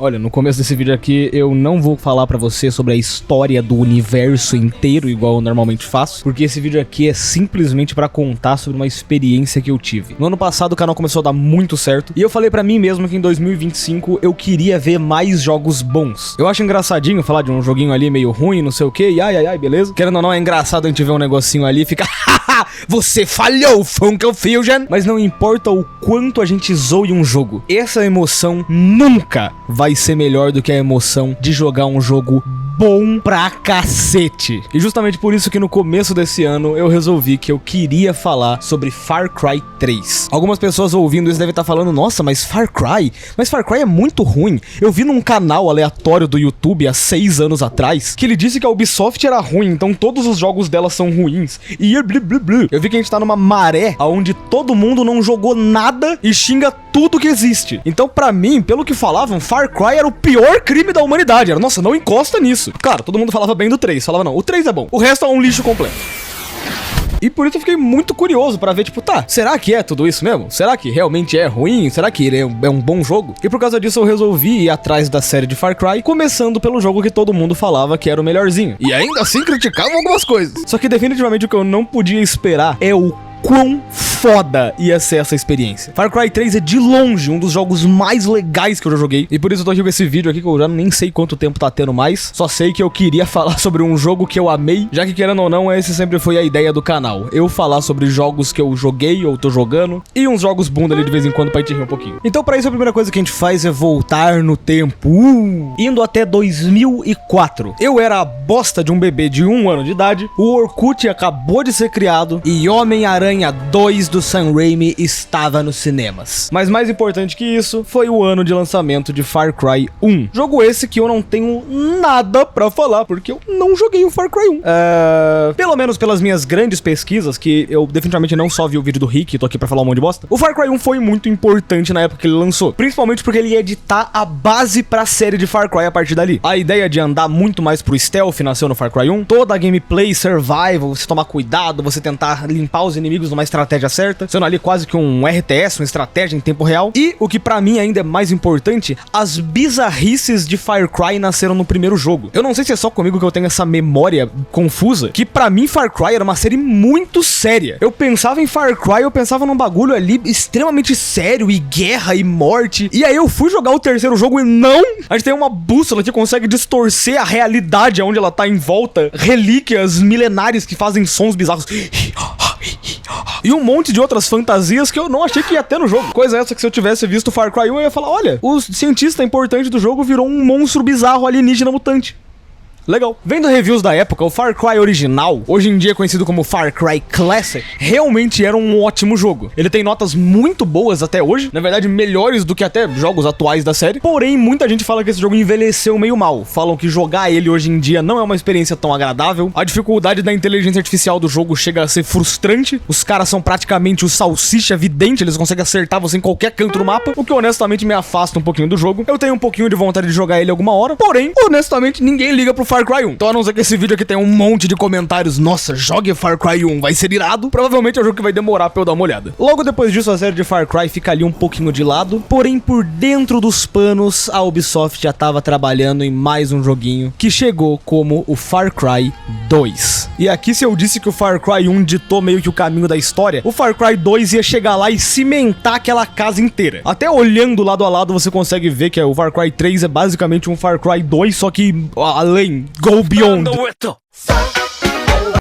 Olha, no começo desse vídeo aqui eu não vou falar pra você sobre a história do universo inteiro, igual eu normalmente faço, porque esse vídeo aqui é simplesmente pra contar sobre uma experiência que eu tive. No ano passado o canal começou a dar muito certo, e eu falei pra mim mesmo que em 2025 eu queria ver mais jogos bons. Eu acho engraçadinho falar de um joguinho ali meio ruim, não sei o que, e ai, beleza? Querendo ou não, é engraçado a gente ver um negocinho ali e ficar, haha, você falhou, Funko Fusion! Mas não importa o quanto a gente zoe um jogo, essa emoção nunca vai ser melhor do que a emoção de jogar um jogo bom pra cacete. E justamente por isso que no começo desse ano eu resolvi que eu queria falar sobre Far Cry 3. Algumas pessoas ouvindo isso devem estar falando, nossa, mas Far Cry é muito ruim. Eu vi num canal aleatório do YouTube há 6 anos atrás que ele disse que a Ubisoft era ruim, então todos os jogos dela são ruins. E eu vi que a gente tá numa maré onde todo mundo não jogou nada e xinga tudo que existe. Então pra mim, pelo que falavam, Far Cry era o pior crime da humanidade. Era, nossa, não encosta nisso. Claro, todo mundo falava bem do 3, falava não, o 3 é bom, o resto é um lixo completo. E por isso eu fiquei muito curioso pra ver, tipo, tá, será que é tudo isso mesmo? Será que realmente é ruim? Será que ele é um bom jogo? E por causa disso eu resolvi ir atrás da série de Far Cry, começando pelo jogo que todo mundo falava que era o melhorzinho. E ainda assim criticavam algumas coisas. Só que definitivamente o que eu não podia esperar é o quão foda ia ser essa experiência. Far Cry 3 é de longe um dos jogos mais legais que eu já joguei, e por isso eu tô aqui com esse vídeo aqui que eu já nem sei quanto tempo tá tendo mais, só sei que eu queria falar sobre um jogo que eu amei, já que querendo ou não, esse sempre foi a ideia do canal, eu falar sobre jogos que eu joguei ou tô jogando, e uns jogos bunda ali de vez em quando pra gente rir um pouquinho. Então pra isso a primeira coisa que a gente faz é voltar no tempo, indo até 2004. Eu era a bosta de um bebê de 1 ano de idade, o Orkut acabou de ser criado, e Homem-Aranha 2 do Sam Raimi estava nos cinemas. Mas mais importante que isso, foi o ano de lançamento de Far Cry 1. Jogo esse que eu não tenho nada pra falar, porque eu não joguei o Far Cry 1. Pelo menos pelas minhas grandes pesquisas, que eu definitivamente não só vi o vídeo do Rick, tô aqui pra falar um monte de bosta. O Far Cry 1 foi muito importante na época que ele lançou, principalmente porque ele ia editar a base pra série de Far Cry a partir dali. A ideia de andar muito mais pro stealth nasceu no Far Cry 1. Toda a gameplay, survival, você tomar cuidado, você tentar limpar os inimigos numa estratégia certa, sendo ali quase que um RTS, uma estratégia em tempo real. E o que pra mim ainda é mais importante, as bizarrices de Far Cry nasceram no primeiro jogo. Eu não sei se é só comigo que eu tenho essa memória confusa, que pra mim Far Cry era uma série muito séria. Eu pensava em Far Cry, eu pensava num bagulho ali extremamente sério, e guerra, e morte. E aí eu fui jogar o terceiro jogo e não! A gente tem uma bússola que consegue distorcer a realidade onde ela tá em volta, relíquias milenares que fazem sons bizarros. E um monte de outras fantasias que eu não achei que ia ter no jogo. Coisa essa que se eu tivesse visto Far Cry 1, eu ia falar, olha, o cientista importante do jogo virou um monstro bizarro alienígena mutante. Legal. Vendo reviews da época, o Far Cry original, hoje em dia conhecido como Far Cry Classic, realmente era um ótimo jogo. Ele tem notas muito boas até hoje, na verdade melhores do que até jogos atuais da série, porém muita gente fala que esse jogo envelheceu meio mal. Falam que jogar ele hoje em dia não é uma experiência tão agradável, a dificuldade da inteligência artificial do jogo chega a ser frustrante, os caras são praticamente o salsicha vidente, eles conseguem acertar você em qualquer canto do mapa, o que honestamente me afasta um pouquinho do jogo. Eu tenho um pouquinho de vontade de jogar ele alguma hora, porém, honestamente, ninguém liga pro Far Cry 1. Então a não ser que esse vídeo aqui tenha um monte de comentários, nossa, jogue Far Cry 1, vai ser irado, provavelmente é um jogo que vai demorar pra eu dar uma olhada. Logo depois disso, a série de Far Cry fica ali um pouquinho de lado, porém por dentro dos panos, a Ubisoft já tava trabalhando em mais um joguinho, que chegou como o Far Cry 2. E aqui, se eu disse que o Far Cry 1 ditou meio que o caminho da história, o Far Cry 2 ia chegar lá e cimentar aquela casa inteira. Até olhando lado a lado, você consegue ver que o Far Cry 3 é basicamente um Far Cry 2, só que além, go beyond.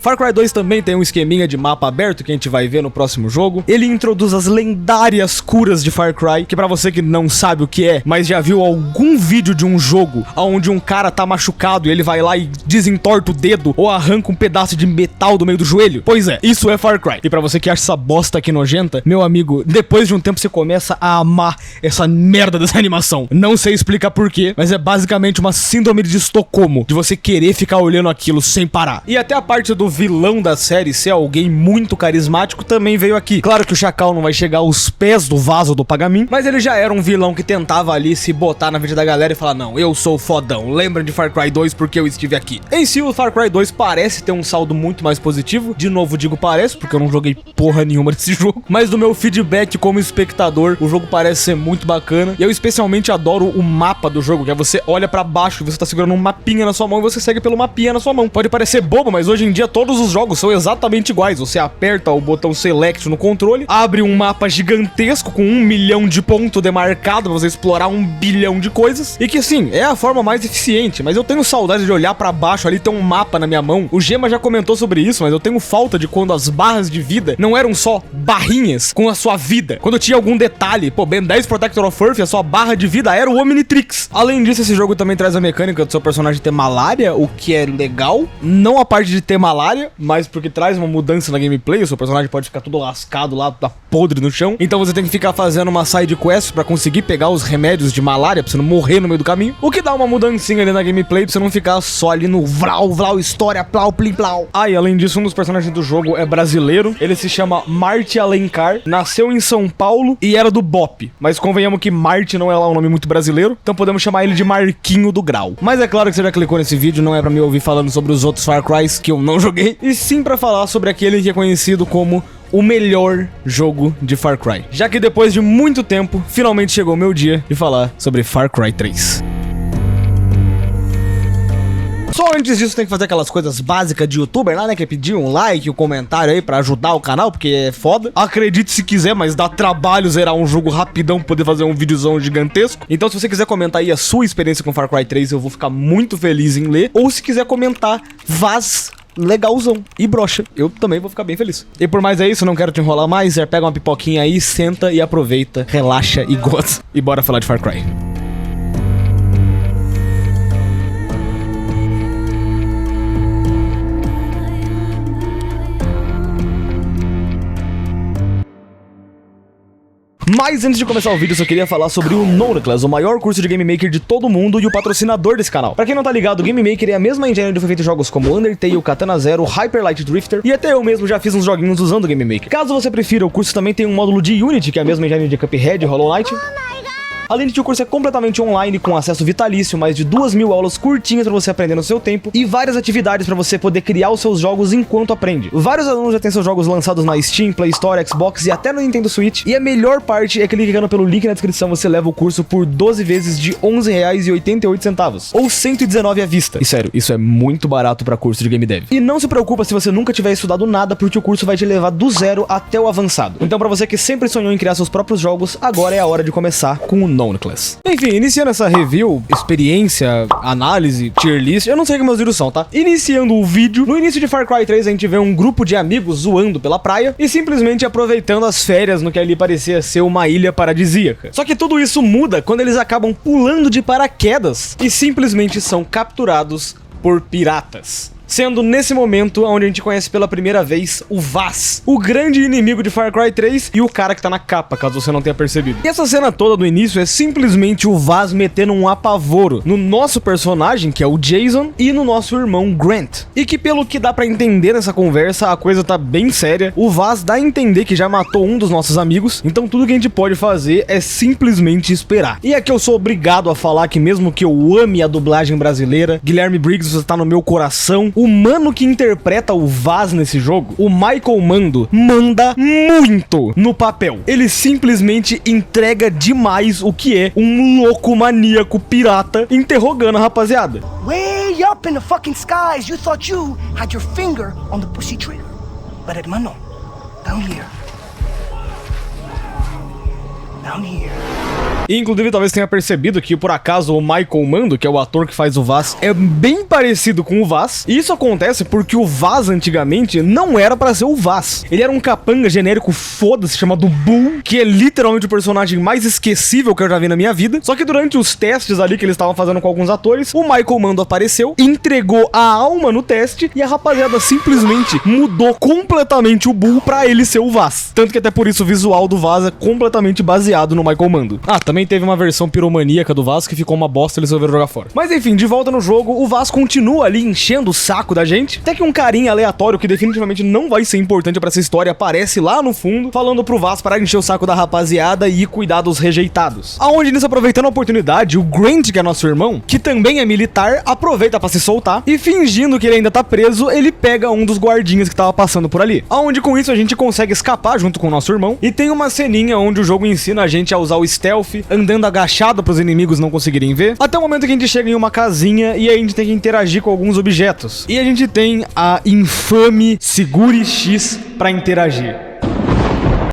Far Cry 2 também tem um esqueminha de mapa aberto que a gente vai ver no próximo jogo. Ele introduz as lendárias curas de Far Cry, que pra você que não sabe o que é, mas já viu algum vídeo de um jogo onde um cara tá machucado e ele vai lá e desentorta o dedo ou arranca um pedaço de metal do meio do joelho? Pois é, isso é Far Cry. E pra você que acha essa bosta aqui nojenta, meu amigo, depois de um tempo você começa a amar essa merda dessa animação. Não sei explicar porquê, mas é basicamente uma síndrome de Estocolmo, de você querer ficar olhando aquilo sem parar. E até a parte do vilão da série ser alguém muito carismático também veio aqui. Claro que o Chacal não vai chegar aos pés do Vaso do Pagamin, mas ele já era um vilão que tentava ali se botar na vida da galera e falar: não, eu sou fodão, lembra de Far Cry 2 porque eu estive aqui. Em si, o Far Cry 2 parece ter um saldo muito mais positivo. De novo, digo parece, porque eu não joguei porra nenhuma desse jogo, mas do meu feedback como espectador, o jogo parece ser muito bacana. E eu especialmente adoro o mapa do jogo, que é você olha pra baixo e você tá segurando um mapinha na sua mão e você segue pelo mapinha na sua mão. Pode parecer bobo, mas hoje em dia todos os jogos são exatamente iguais. Você aperta o botão Select no controle, abre um mapa gigantesco com 1 milhão de pontos demarcados pra você explorar 1 bilhão de coisas. E que sim, é a forma mais eficiente, mas eu tenho saudade de olhar pra baixo ali, ter um mapa na minha mão. O Gema já comentou sobre isso, mas eu tenho falta de quando as barras de vida não eram só barrinhas com a sua vida. Quando tinha algum detalhe, pô, Ben 10 Protector of Earth, a sua barra de vida era o Omnitrix. Além disso, esse jogo também traz a mecânica do seu personagem ter malária, o que é legal. Não a parte de ter malária, mas porque traz uma mudança na gameplay. O seu personagem pode ficar todo lascado lá, tá podre no chão. Então você tem que ficar fazendo uma side quest pra conseguir pegar os remédios de malária, pra você não morrer no meio do caminho. O que dá uma mudancinha ali na gameplay, pra você não ficar só ali no vlau, história, plau, plim, plau. Ah, e além disso, um dos personagens do jogo é brasileiro. Ele se chama Marte Alencar, nasceu em São Paulo e era do BOP. Mas convenhamos que Marte não é lá um nome muito brasileiro, então podemos chamar ele de Marquinho do Grau. Mas é claro que você já clicou nesse vídeo, não é pra me ouvir falando sobre os outros Far Crys que eu não joguei, e sim pra falar sobre aquele que é conhecido como o melhor jogo de Far Cry. Já que depois de muito tempo, finalmente chegou o meu dia de falar sobre Far Cry 3. Só antes disso tem que fazer aquelas coisas básicas de youtuber lá, né? Que é pedir um like, um comentário aí pra ajudar o canal, porque é foda. Acredite se quiser, mas dá trabalho zerar um jogo rapidão pra poder fazer um videozão gigantesco. Então se você quiser comentar aí a sua experiência com Far Cry 3, eu vou ficar muito feliz em ler. Ou se quiser comentar, vaz legalzão e brocha, eu também vou ficar bem feliz. E por mais é isso, não quero te enrolar mais, pega uma pipoquinha aí, senta e aproveita, relaxa e gosta. E bora falar de Far Cry. Mas antes de começar o vídeo, eu só queria falar sobre o Noneclass, o maior curso de Game Maker de todo mundo e o patrocinador desse canal. Pra quem não tá ligado, o Game Maker é a mesma engine onde foi feito jogos como Undertale, Katana Zero, Hyper Light Drifter, e até eu mesmo já fiz uns joguinhos usando o Game Maker. Caso você prefira, o curso também tem um módulo de Unity, que é a mesma engine de Cuphead e Hollow Knight. Além de que o curso é completamente online, com acesso vitalício, mais de 2.000 aulas curtinhas pra você aprender no seu tempo e várias atividades pra você poder criar os seus jogos enquanto aprende. Vários alunos já têm seus jogos lançados na Steam, Play Store, Xbox e até no Nintendo Switch. E a melhor parte é que clicando pelo link na descrição você leva o curso por 12 vezes de R$11,88, ou 119 à vista. E sério, isso é muito barato pra curso de Game Dev. E não se preocupa se você nunca tiver estudado nada, porque o curso vai te levar do zero até o avançado. Então pra você que sempre sonhou em criar seus próprios jogos, agora é a hora de começar com o Noneclass. Enfim, iniciando essa review, experiência, análise, tier list, eu não sei como meus vídeos são, tá? Iniciando o vídeo, no início de Far Cry 3 a gente vê um grupo de amigos zoando pela praia e simplesmente aproveitando as férias no que ali parecia ser uma ilha paradisíaca. Só que tudo isso muda quando eles acabam pulando de paraquedas e simplesmente são capturados por piratas. Sendo nesse momento onde a gente conhece pela primeira vez o Vaas, o grande inimigo de Far Cry 3 e o cara que tá na capa, caso você não tenha percebido. E essa cena toda do início é simplesmente o Vaas metendo um apavoro no nosso personagem, que é o Jason, e no nosso irmão Grant. E que pelo que dá pra entender nessa conversa, a coisa tá bem séria. O Vaas dá a entender que já matou um dos nossos amigos, então tudo que a gente pode fazer é simplesmente esperar. E aqui eu sou obrigado a falar que mesmo que eu ame a dublagem brasileira, Guilherme Briggs, você tá no meu coração. O mano que interpreta o Vaas nesse jogo, o Michael Mando, manda muito no papel. Ele simplesmente entrega demais o que é um louco maníaco pirata interrogando a rapaziada. Way up in the fucking skies, you thought you had your finger on the pussy trigger. But hermano, down here. Down here. E, inclusive, talvez tenha percebido que, por acaso, o Michael Mando, que é o ator que faz o Vaas, é bem parecido com o Vaas. E isso acontece porque o Vaas, antigamente, não era pra ser o Vaas. Ele era um capanga genérico foda-se, chamado Bull, que é literalmente o personagem mais esquecível que eu já vi na minha vida. Só que durante os testes ali que eles estavam fazendo com alguns atores, o Michael Mando apareceu, entregou a alma no teste e a rapaziada simplesmente mudou completamente o Bull pra ele ser o Vaas. Tanto que até por isso o visual do Vaas é completamente baseado no Michael Mando. Ah, também Também teve uma versão piromaníaca do Vaz que ficou uma bosta e eles resolveram jogar fora. Mas enfim, de volta no jogo, o Vaz continua ali enchendo o saco da gente, até que um carinha aleatório que definitivamente não vai ser importante pra essa história aparece lá no fundo, falando pro Vaz parar de encher o saco da rapaziada e cuidar dos rejeitados. Aonde nisso, aproveitando a oportunidade, o Grant, que é nosso irmão, que também é militar, aproveita pra se soltar e fingindo que ele ainda tá preso, ele pega um dos guardinhas que tava passando por ali. Aonde com isso a gente consegue escapar junto com o nosso irmão e tem uma ceninha onde o jogo ensina a gente a usar o stealth, andando agachado pros inimigos não conseguirem ver, até o momento que a gente chega em uma casinha e aí a gente tem que interagir com alguns objetos. E a gente tem a infame Segure X pra interagir.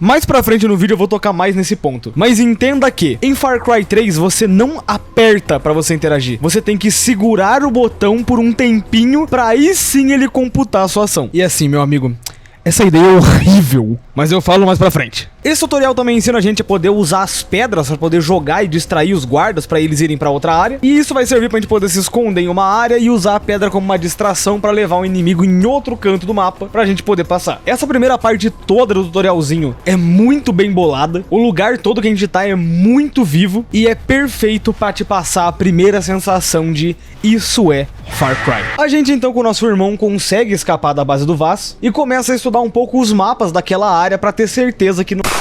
Mais pra frente no vídeo eu vou tocar mais nesse ponto. Mas entenda que em Far Cry 3 você não aperta pra você interagir. Você tem que segurar o botão por um tempinho pra aí sim ele computar a sua ação. E assim, meu amigo, essa ideia é horrível, mas eu falo mais pra frente. Esse tutorial também ensina a gente a poder usar as pedras pra poder jogar e distrair os guardas pra eles irem pra outra área. E isso vai servir pra gente poder se esconder em uma área e usar a pedra como uma distração pra levar um inimigo em outro canto do mapa pra gente poder passar. Essa primeira parte toda do tutorialzinho é muito bem bolada. O lugar todo que a gente tá é muito vivo e é perfeito pra te passar a primeira sensação de isso é Far Cry. A gente então com o nosso irmão consegue escapar da base do Vaz e começa a estudar um pouco os mapas daquela área pra ter certeza que não...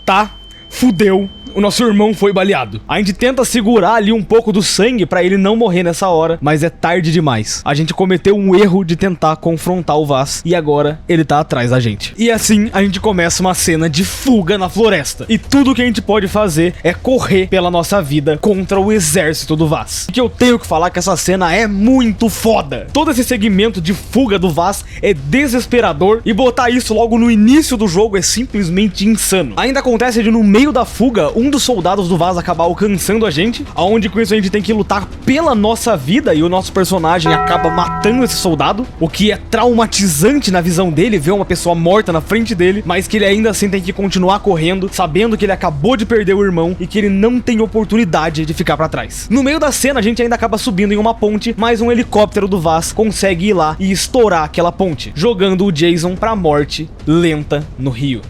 Tá, fudeu. O nosso irmão foi baleado. A gente tenta segurar ali um pouco do sangue pra ele não morrer nessa hora, mas é tarde demais. A gente cometeu um erro de tentar confrontar o Vaz e agora ele tá atrás da gente. E assim a gente começa uma cena de fuga na floresta. E tudo que a gente pode fazer é correr pela nossa vida contra o exército do Vaz. E que eu tenho que falar que essa cena é muito foda. Todo esse segmento de fuga do Vaz é desesperador e botar isso logo no início do jogo é simplesmente insano. Ainda acontece de no meio da fuga um dos soldados do Vaz acabar alcançando a gente, aonde com isso a gente tem que lutar pela nossa vida e o nosso personagem acaba matando esse soldado, o que é traumatizante na visão dele, ver uma pessoa morta na frente dele, mas que ele ainda assim tem que continuar correndo, sabendo que ele acabou de perder o irmão e que ele não tem oportunidade de ficar pra trás. No meio da cena a gente ainda acaba subindo em uma ponte, mas um helicóptero do Vaz consegue ir lá e estourar aquela ponte, jogando o Jason pra morte lenta no rio.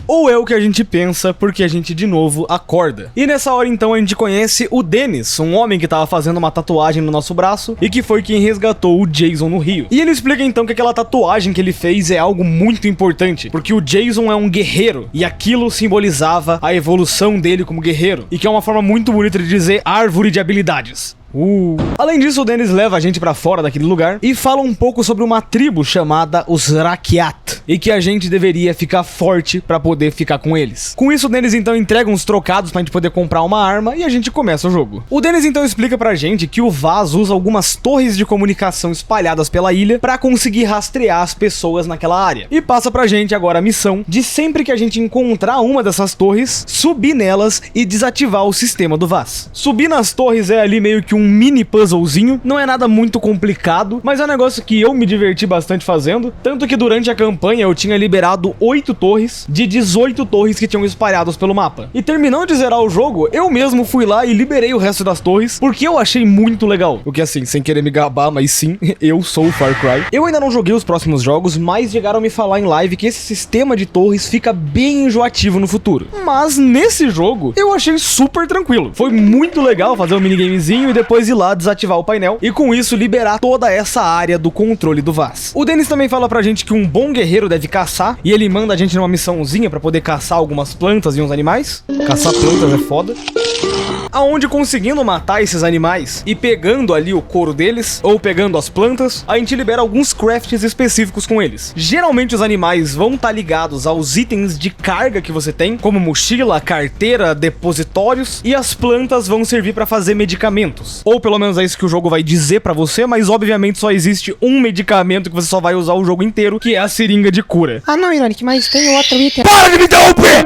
Ou é o que a gente pensa, porque a gente de novo acorda. E nessa hora então a gente conhece o Dennis, um homem que tava fazendo uma tatuagem no nosso braço e que foi quem resgatou o Jason no rio. E ele explica então que aquela tatuagem que ele fez é algo muito importante, porque o Jason é um guerreiro e aquilo simbolizava a evolução dele como guerreiro, e que é uma forma muito bonita de dizer árvore de habilidades. Além disso, o Dennis leva a gente pra fora daquele lugar e fala um pouco sobre uma tribo chamada os Rakyat, e que a gente deveria ficar forte pra poder ficar com eles. Com isso, o Dennis então entrega uns trocados pra gente poder comprar uma arma e a gente começa o jogo. O Dennis então explica pra gente que o Vaz usa algumas torres de comunicação espalhadas pela ilha pra conseguir rastrear as pessoas naquela área. E passa pra gente agora a missão de sempre que a gente encontrar uma dessas torres, subir nelas e desativar o sistema do Vaz. Subir nas torres é ali meio que um mini puzzlezinho, não é nada muito complicado, mas é um negócio que eu me diverti bastante fazendo, tanto que durante a campanha eu tinha liberado 8 torres de 18 torres que tinham espalhados pelo mapa. E terminando de zerar o jogo, eu mesmo fui lá e liberei o resto das torres, porque eu achei muito legal. O que assim, sem querer me gabar, mas sim, eu sou o Far Cry. Eu ainda não joguei os próximos jogos, mas chegaram a me falar em live que esse sistema de torres fica bem enjoativo no futuro. Mas nesse jogo, eu achei super tranquilo. Foi muito legal fazer um minigamezinho e depois ir lá desativar o painel e com isso liberar toda essa área do controle do Vaz. O Dennis também fala pra gente que um bom guerreiro deve caçar e ele manda a gente numa missãozinha pra poder caçar algumas plantas e uns animais. Caçar plantas é foda. Aonde conseguindo matar esses animais e pegando ali o couro deles, ou pegando as plantas, a gente libera alguns crafts específicos com eles. Geralmente os animais vão estar ligados aos itens de carga que você tem, como mochila, carteira, depositórios, e as plantas vão servir para fazer medicamentos. Ou pelo menos é isso que o jogo vai dizer para você, mas obviamente só existe um medicamento que você só vai usar o jogo inteiro, que é a seringa de cura. Ah não, Ironic, mas tem outro item. Para de me interromper!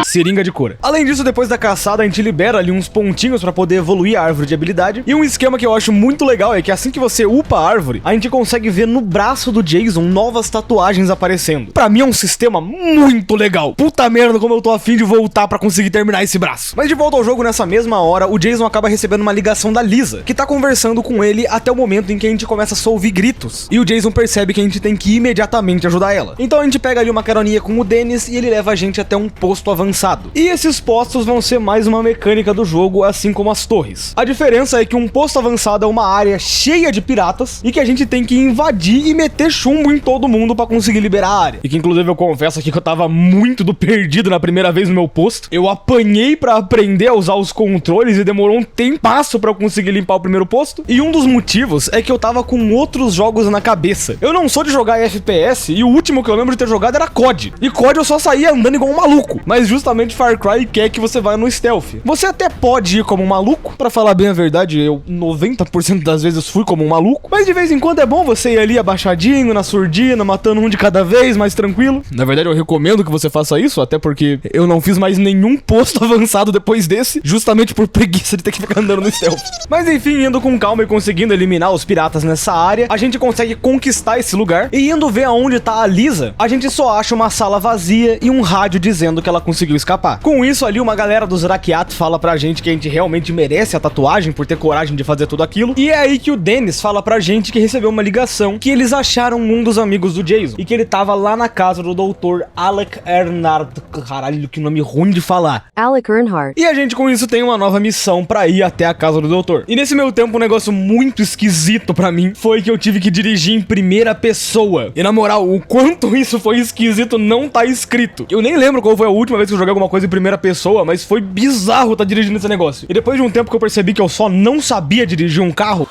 Seringa de cura. Além disso, depois da caçada, a gente libera ali uns pontinhos pra poder evoluir a árvore de habilidade. E um esquema que eu acho muito legal é que assim que você upa a árvore, a gente consegue ver no braço do Jason novas tatuagens aparecendo. Pra mim é um sistema muito legal. Puta merda, como eu tô afim de voltar pra conseguir terminar esse braço. Mas de volta ao jogo, nessa mesma hora, o Jason acaba recebendo uma ligação da Lisa, que tá conversando com ele até o momento em que a gente começa a só ouvir gritos. E o Jason percebe que a gente tem que imediatamente ajudar ela. Então a gente pega ali uma caroninha com o Dennis e ele leva a gente até um posto avançado avançado. E esses postos vão ser mais uma mecânica do jogo, assim como as torres. A diferença é que um posto avançado é uma área cheia de piratas e que a gente tem que invadir e meter chumbo em todo mundo pra conseguir liberar a área. E que inclusive eu confesso aqui que eu tava muito do perdido na primeira vez no meu posto. Eu apanhei pra aprender a usar os controles e demorou um tempasso pra eu conseguir limpar o primeiro posto. E um dos motivos é que eu tava com outros jogos na cabeça. Eu não sou de jogar FPS e o último que eu lembro de ter jogado era COD. E COD eu só saía andando igual um maluco. Mas justamente Far Cry quer que você vá no stealth. Você até pode ir como um maluco. Pra falar bem a verdade, eu 90% das vezes fui como um maluco. Mas de vez em quando é bom você ir ali abaixadinho, na surdina, matando um de cada vez, mais tranquilo. Na verdade eu recomendo que você faça isso, até porque eu não fiz mais nenhum posto avançado depois desse, justamente por preguiça de ter que ficar andando no stealth. Mas enfim, indo com calma e conseguindo eliminar os piratas nessa área, a gente consegue conquistar esse lugar. E indo ver aonde tá a Lisa, a gente só acha uma sala vazia e um rádio dizendo que ela conseguiu escapar. Com isso ali, uma galera dos Rakyat fala pra gente que a gente realmente merece a tatuagem por ter coragem de fazer tudo aquilo. E é aí que o Dennis fala pra gente que recebeu uma ligação que eles acharam um dos amigos do Jason e que ele tava lá na casa do Dr. Alec Earnhardt. Caralho, que nome ruim de falar. Alec Earnhardt. E a gente com isso tem uma nova missão pra ir até a casa do doutor. E nesse meu tempo um negócio muito esquisito pra mim foi que eu tive que dirigir em primeira pessoa. E na moral, o quanto isso foi esquisito não tá escrito. Eu nem lembro qual foi a última vez que eu joguei alguma coisa em primeira pessoa, mas foi bizarro tá dirigindo esse negócio. E depois de um tempo que eu percebi que eu só não sabia dirigir um carro,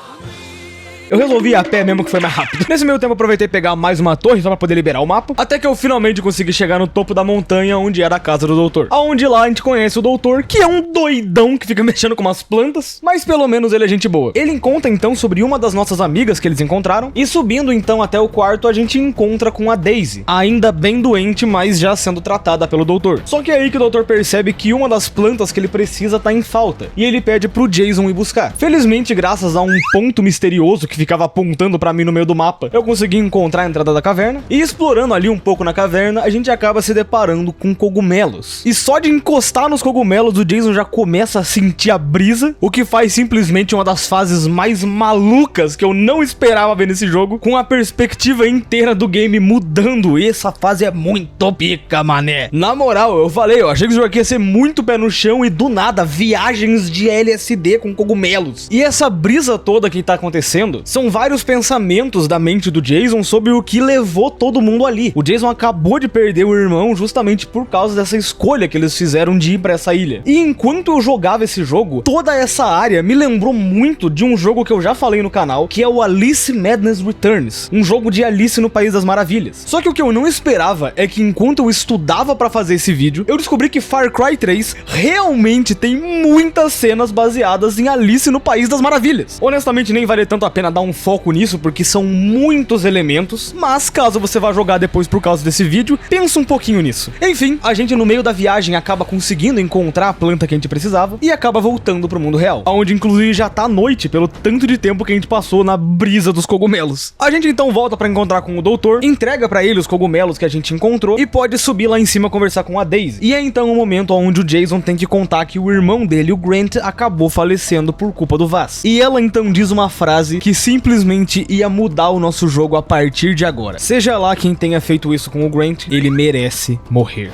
eu resolvi ir a pé mesmo, que foi mais rápido. Nesse meio tempo eu aproveitei pegar mais uma torre só pra poder liberar o mapa, até que eu finalmente consegui chegar no topo da montanha onde era a casa do doutor. Aonde lá a gente conhece o doutor, que é um doidão que fica mexendo com umas plantas, mas pelo menos ele é gente boa. Ele conta então sobre uma das nossas amigas que eles encontraram, e subindo então até o quarto a gente encontra com a Daisy, ainda bem doente, mas já sendo tratada pelo doutor. Só que é aí que o doutor percebe que uma das plantas que ele precisa tá em falta, e ele pede pro Jason ir buscar. Felizmente, graças a um ponto misterioso que ficava apontando pra mim no meio do mapa, eu consegui encontrar a entrada da caverna, e explorando ali um pouco na caverna, a gente acaba se deparando com cogumelos. E só de encostar nos cogumelos, o Jason já começa a sentir a brisa, o que faz simplesmente uma das fases mais malucas que eu não esperava ver nesse jogo, com a perspectiva inteira do game mudando, e essa fase é muito pica, mané. Na moral, eu falei, eu achei que o jogo aqui ia ser muito pé no chão, e do nada, viagens de LSD com cogumelos. E essa brisa toda que tá acontecendo, são vários pensamentos da mente do Jason sobre o que levou todo mundo ali. O Jason acabou de perder o irmão justamente por causa dessa escolha que eles fizeram de ir pra essa ilha. E enquanto eu jogava esse jogo, toda essa área me lembrou muito de um jogo que eu já falei no canal, que é o Alice Madness Returns, um jogo de Alice no País das Maravilhas. Só que o que eu não esperava é que enquanto eu estudava pra fazer esse vídeo, eu descobri que Far Cry 3 realmente tem muitas cenas baseadas em Alice no País das Maravilhas. Honestamente, nem vale tanto a pena dar um foco nisso, porque são muitos elementos, mas caso você vá jogar depois por causa desse vídeo, pensa um pouquinho nisso. Enfim, a gente no meio da viagem acaba conseguindo encontrar a planta que a gente precisava e acaba voltando pro mundo real, onde inclusive já tá noite pelo tanto de tempo que a gente passou na brisa dos cogumelos. A gente então volta pra encontrar com o doutor, entrega pra ele os cogumelos que a gente encontrou e pode subir lá em cima conversar com a Daisy. E é então o momento onde o Jason tem que contar que o irmão dele, o Grant, acabou falecendo por culpa do Vaz. E ela então diz uma frase que simplesmente ia mudar o nosso jogo a partir de agora. Seja lá quem tenha feito isso com o Grant, ele merece morrer.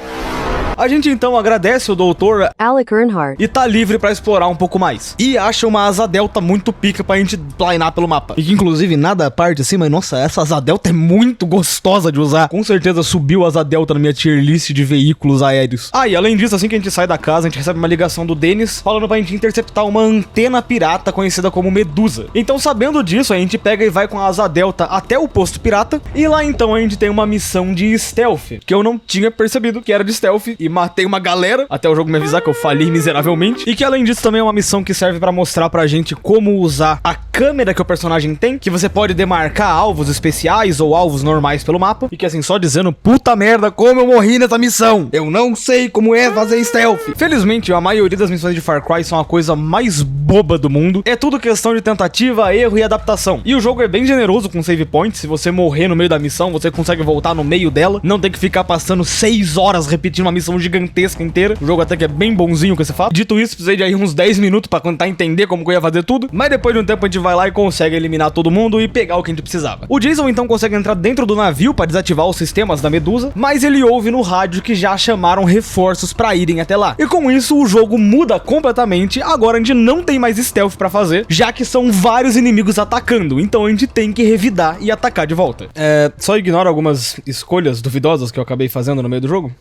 A gente então agradece o doutor Alec Earnhardt e tá livre pra explorar um pouco mais. E acha uma asa delta muito pica pra gente planar pelo mapa. E que inclusive nada à parte assim, mas nossa, essa asa delta é muito gostosa de usar. Com certeza subiu a asa delta na minha tier list de veículos aéreos. Ah, e além disso, assim que a gente sai da casa, a gente recebe uma ligação do Dennis falando pra gente interceptar uma antena pirata conhecida como Medusa. Então, sabendo disso, a gente pega e vai com a asa delta até o posto pirata. E lá então a gente tem uma missão de stealth, que eu não tinha percebido que era de stealth, e matei uma galera, até o jogo me avisar que eu falhei miseravelmente. E que além disso também é uma missão que serve pra mostrar pra gente como usar a câmera que o personagem tem, que você pode demarcar alvos especiais ou alvos normais pelo mapa. E que assim, só dizendo, puta merda, como eu morri nessa missão. Eu não sei como é fazer stealth. Felizmente, a maioria das missões de Far Cry são a coisa mais boba do mundo. É tudo questão de tentativa, erro e adaptação. E o jogo é bem generoso com save points. Se você morrer no meio da missão, você consegue voltar no meio dela. Não tem que ficar passando 6 horas repetindo uma missão missão gigantesca inteira. O jogo até que é bem bonzinho com esse fato. Dito isso, precisei de aí uns 10 minutos pra tentar entender como que eu ia fazer tudo. Mas depois de um tempo a gente vai lá e consegue eliminar todo mundo e pegar o que a gente precisava. O Jason então consegue entrar dentro do navio pra desativar os sistemas da Medusa, mas ele ouve no rádio que já chamaram reforços pra irem até lá. E com isso o jogo muda completamente. Agora a gente não tem mais stealth pra fazer, já que são vários inimigos atacando. Então a gente tem que revidar e atacar de volta. Só ignora algumas escolhas duvidosas que eu acabei fazendo no meio do jogo.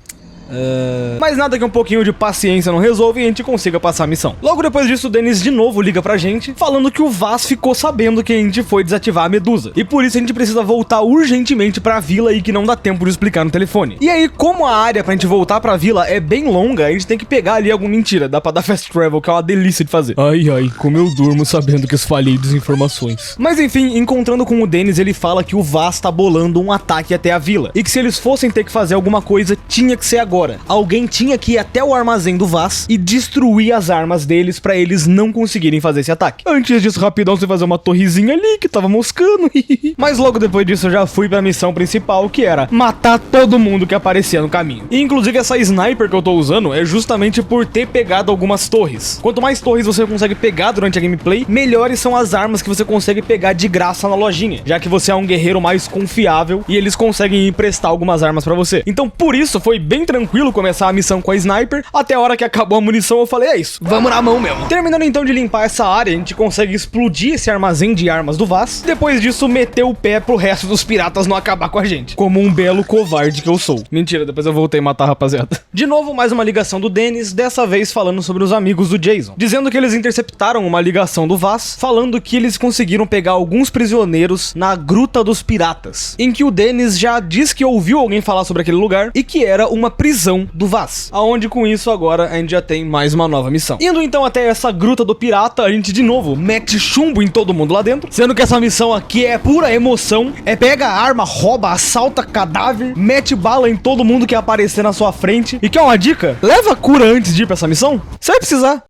Mas nada que um pouquinho de paciência não resolve e a gente consiga passar a missão. Logo depois disso, o Dennis de novo liga pra gente, falando que o Vaz ficou sabendo que a gente foi desativar a Medusa. E por isso a gente precisa voltar urgentemente pra vila e que não dá tempo de explicar no telefone. E aí, como a área pra gente voltar pra vila é bem longa, a gente tem que pegar ali alguma mentira. Dá pra dar fast travel, que é uma delícia de fazer. Ai, como eu durmo sabendo que espalhei desinformações. Mas enfim, encontrando com o Dennis, ele fala que o Vaz tá bolando um ataque até a vila. E que se eles fossem ter que fazer alguma coisa, tinha que ser agora. Alguém tinha que ir até o armazém do Vaz e destruir as armas deles pra eles não conseguirem fazer esse ataque. Antes disso, rapidão, você fazer uma torrezinha ali que tava moscando. Mas logo depois disso eu já fui pra missão principal, que era matar todo mundo que aparecia no caminho. E inclusive essa sniper que eu tô usando é justamente por ter pegado algumas torres. Quanto mais torres você consegue pegar durante a gameplay, melhores são as armas que você consegue pegar de graça na lojinha, já que você é um guerreiro mais confiável e eles conseguem emprestar algumas armas pra você. Então por isso foi bem tranquilo começar a missão com a sniper. Até a hora que acabou a munição eu falei, é isso, vamos na mão mesmo. Terminando então de limpar essa área, a gente consegue explodir esse armazém de armas do Vaz. Depois disso, meter o pé pro resto dos piratas não acabar com a gente, como um belo covarde que eu sou. Mentira, depois eu voltei a matar a rapaziada. De novo, mais uma ligação do Dennis, dessa vez falando sobre os amigos do Jason, dizendo que eles interceptaram uma ligação do Vaz, falando que eles conseguiram pegar alguns prisioneiros na Gruta dos Piratas, em que o Dennis já diz que ouviu alguém falar sobre aquele lugar e que era uma prisão do Vaz, aonde com isso agora a gente já tem mais uma nova missão. Indo então até essa Gruta do Pirata, a gente de novo mete chumbo em todo mundo lá dentro, sendo que essa missão aqui é pura emoção, pega a arma, rouba, assalta cadáver, mete bala em todo mundo que aparecer na sua frente. E quer uma dica? Leva cura antes de ir pra essa missão, você vai precisar.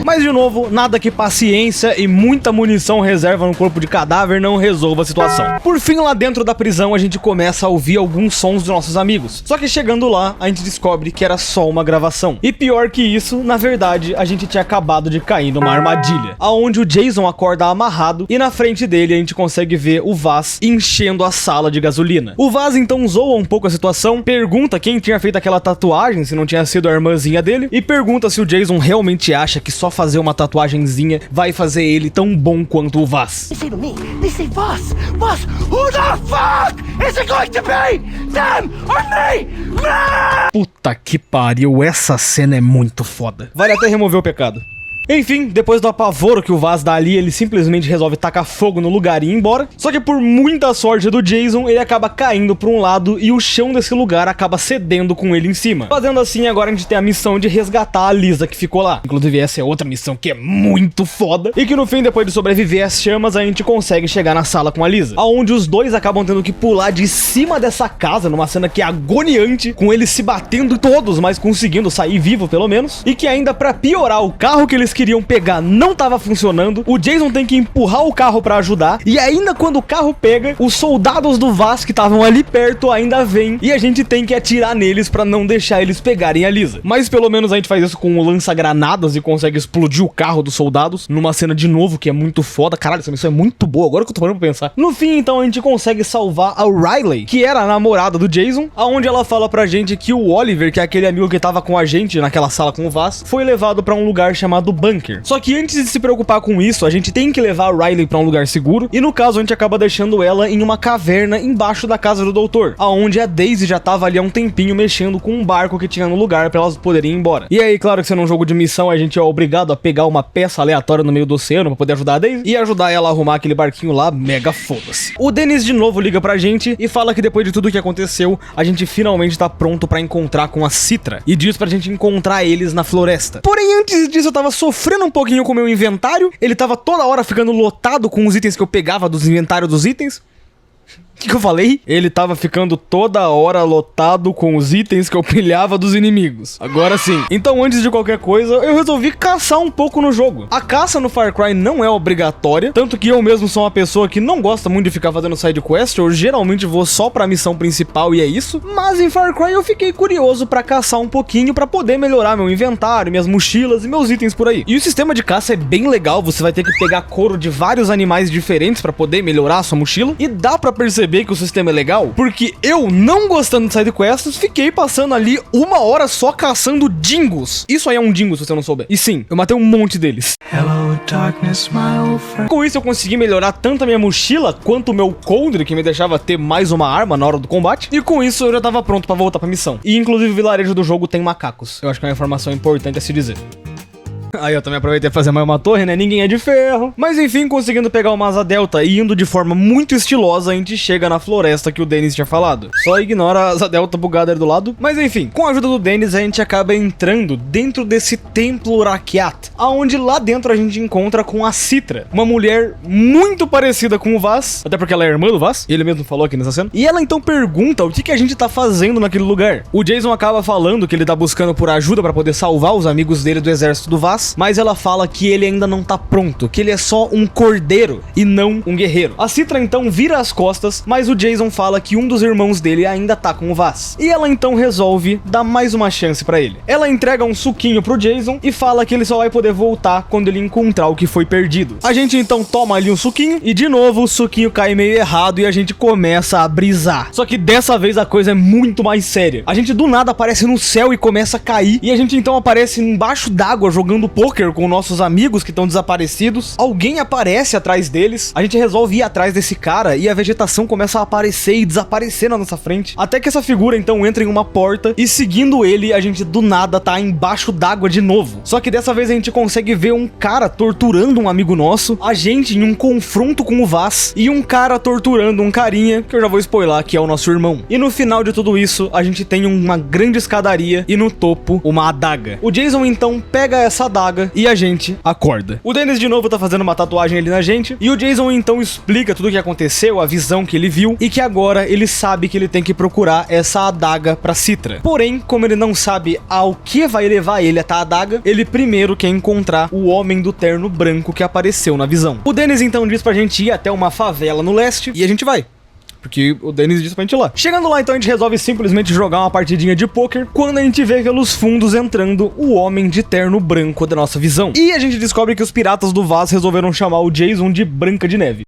Mas de novo, nada que paciência e muita munição reserva no corpo de cadáver não resolva a situação. Por fim, lá dentro da prisão, a gente começa a ouvir alguns sons dos nossos amigos. Só que chegando lá, a gente descobre que era só uma gravação. E pior que isso, na verdade, a gente tinha acabado de cair numa armadilha, aonde o Jason acorda amarrado e na frente dele a gente consegue ver o Vaz enchendo a sala de gasolina. O Vaz então zoa um pouco a situação, pergunta quem tinha feito aquela tatuagem, se não tinha sido a irmãzinha dele, e pergunta se o Jason realmente acha que só fazer uma tatuagenzinha vai fazer ele tão bom quanto o Vaz. They say to me, they say, Vaz, who the fuck is it going to be? Them or me? Puta que pariu, essa cena é muito foda. Vale até remover o pecado. Enfim, depois do apavoro que o Vaz dá ali, ele simplesmente resolve tacar fogo no lugar e ir embora. Só que por muita sorte do Jason, ele acaba caindo para um lado e o chão desse lugar acaba cedendo com ele em cima. Fazendo assim, agora a gente tem a missão de resgatar a Lisa que ficou lá. Inclusive essa é outra missão que é muito foda. E que no fim, depois de sobreviver às chamas, a gente consegue chegar na sala com a Lisa, aonde os dois acabam tendo que pular de cima dessa casa, numa cena que é agoniante, com eles se batendo todos, mas conseguindo sair vivo pelo menos. E que ainda pra piorar, o carro que eles queriam pegar não tava funcionando, o Jason tem que empurrar o carro pra ajudar, e ainda quando o carro pega, os soldados do Vaz que estavam ali perto ainda vêm, e a gente tem que atirar neles pra não deixar eles pegarem a Lisa. Mas pelo menos a gente faz isso com o lança-granadas e consegue explodir o carro dos soldados, numa cena de novo que é muito foda. Caralho, essa missão é muito boa, agora que eu tô parando pra pensar. No fim, então, a gente consegue salvar a Riley, que era a namorada do Jason, aonde ela fala pra gente que o Oliver, que é aquele amigo que tava com a gente naquela sala com o Vaz, foi levado pra um lugar chamado Bunker. Só que antes de se preocupar com isso, a gente tem que levar a Riley pra um lugar seguro, e no caso a gente acaba deixando ela em uma caverna embaixo da casa do doutor, aonde a Daisy já tava ali há um tempinho mexendo com um barco que tinha no lugar pra elas poderem ir embora. E aí, claro que sendo um jogo de missão, a gente é obrigado a pegar uma peça aleatória no meio do oceano pra poder ajudar a Daisy e ajudar ela a arrumar aquele barquinho lá, mega foda-se. O Dennis de novo liga pra gente e fala que depois de tudo que aconteceu, a gente finalmente tá pronto pra encontrar com a Citra, e diz pra gente encontrar eles na floresta. Porém, antes disso eu tava sofrendo um pouquinho com o meu inventário, ele tava toda hora ficando lotado com os itens que eu pegava dos inventários dos itens. que eu falei? Ele tava ficando toda hora lotado com os itens que eu pilhava dos inimigos. Agora sim. Então, antes de qualquer coisa, eu resolvi caçar um pouco no jogo. A caça no Far Cry não é obrigatória, tanto que eu mesmo sou uma pessoa que não gosta muito de ficar fazendo side quest. Eu geralmente vou só pra missão principal e é isso. Mas em Far Cry eu fiquei curioso pra caçar um pouquinho pra poder melhorar meu inventário, minhas mochilas e meus itens por aí. E o sistema de caça é bem legal. Você vai ter que pegar couro de vários animais diferentes pra poder melhorar a sua mochila. E dá pra perceber que o sistema é legal, porque eu, não gostando de sidequests, fiquei passando ali 1 hora só caçando dingos. Isso aí é um dingo, se você não souber. E sim, eu matei um monte deles. Hello, darkness, my old friend. Com isso eu consegui melhorar tanto a minha mochila quanto o meu coldre, que me deixava ter mais uma arma na hora do combate. E com isso eu já tava pronto pra voltar pra missão. E inclusive o vilarejo do jogo tem macacos. Eu acho que é uma informação importante a se dizer. Aí eu também aproveitei pra fazer mais uma torre, né? Ninguém é de ferro. Mas enfim, conseguindo pegar uma asa delta e indo de forma muito estilosa, a gente chega na floresta que o Dennis tinha falado. Só ignora a asa delta bugada ali do lado. Mas enfim, com a ajuda do Dennis, a gente acaba entrando dentro desse templo Rakyat, aonde lá dentro a gente encontra com a Citra, uma mulher muito parecida com o Vaas, até porque ela é irmã do Vaas, ele mesmo falou aqui nessa cena. E ela então pergunta o que a gente tá fazendo naquele lugar. O Jason acaba falando que ele tá buscando por ajuda pra poder salvar os amigos dele do exército do Vaas, mas ela fala que ele ainda não tá pronto, que ele é só um cordeiro e não um guerreiro. A Citra então vira as costas, mas o Jason fala que um dos irmãos dele ainda tá com o Vaas. E ela então resolve dar mais uma chance pra ele. Ela entrega um suquinho pro Jason e fala que ele só vai poder voltar quando ele encontrar o que foi perdido. A gente então toma ali um suquinho e de novo o suquinho cai meio errado e a gente começa a brisar. Só que dessa vez a coisa é muito mais séria. A gente do nada aparece no céu e começa a cair, e a gente então aparece embaixo d'água jogando poker com nossos amigos que estão desaparecidos. Alguém aparece atrás deles, a gente resolve ir atrás desse cara e a vegetação começa a aparecer e desaparecer na nossa frente, até que essa figura então entra em uma porta e seguindo ele a gente do nada tá embaixo d'água de novo. Só que dessa vez a gente consegue ver um cara torturando um amigo nosso, a gente em um confronto com o Vaas e um cara torturando um carinha que eu já vou spoiler que é o nosso irmão. E no final de tudo isso a gente tem uma grande escadaria e no topo uma adaga. O Jason então pega essa adaga e a gente acorda. O Dennis de novo tá fazendo uma tatuagem ali na gente, e o Jason então explica tudo o que aconteceu, a visão que ele viu, e que agora ele sabe que ele tem que procurar essa adaga pra Citra. Porém, como ele não sabe ao que vai levar ele até a adaga, ele primeiro quer encontrar o homem do terno branco que apareceu na visão. O Dennis então diz pra gente ir até uma favela no leste, e a gente vai. Porque o Dennis disse pra gente ir lá. Chegando lá, então, a gente resolve simplesmente jogar uma partidinha de poker, quando a gente vê pelos fundos entrando o homem de terno branco da nossa visão. E a gente descobre que os piratas do Vaas resolveram chamar o Jason de Branca de Neve.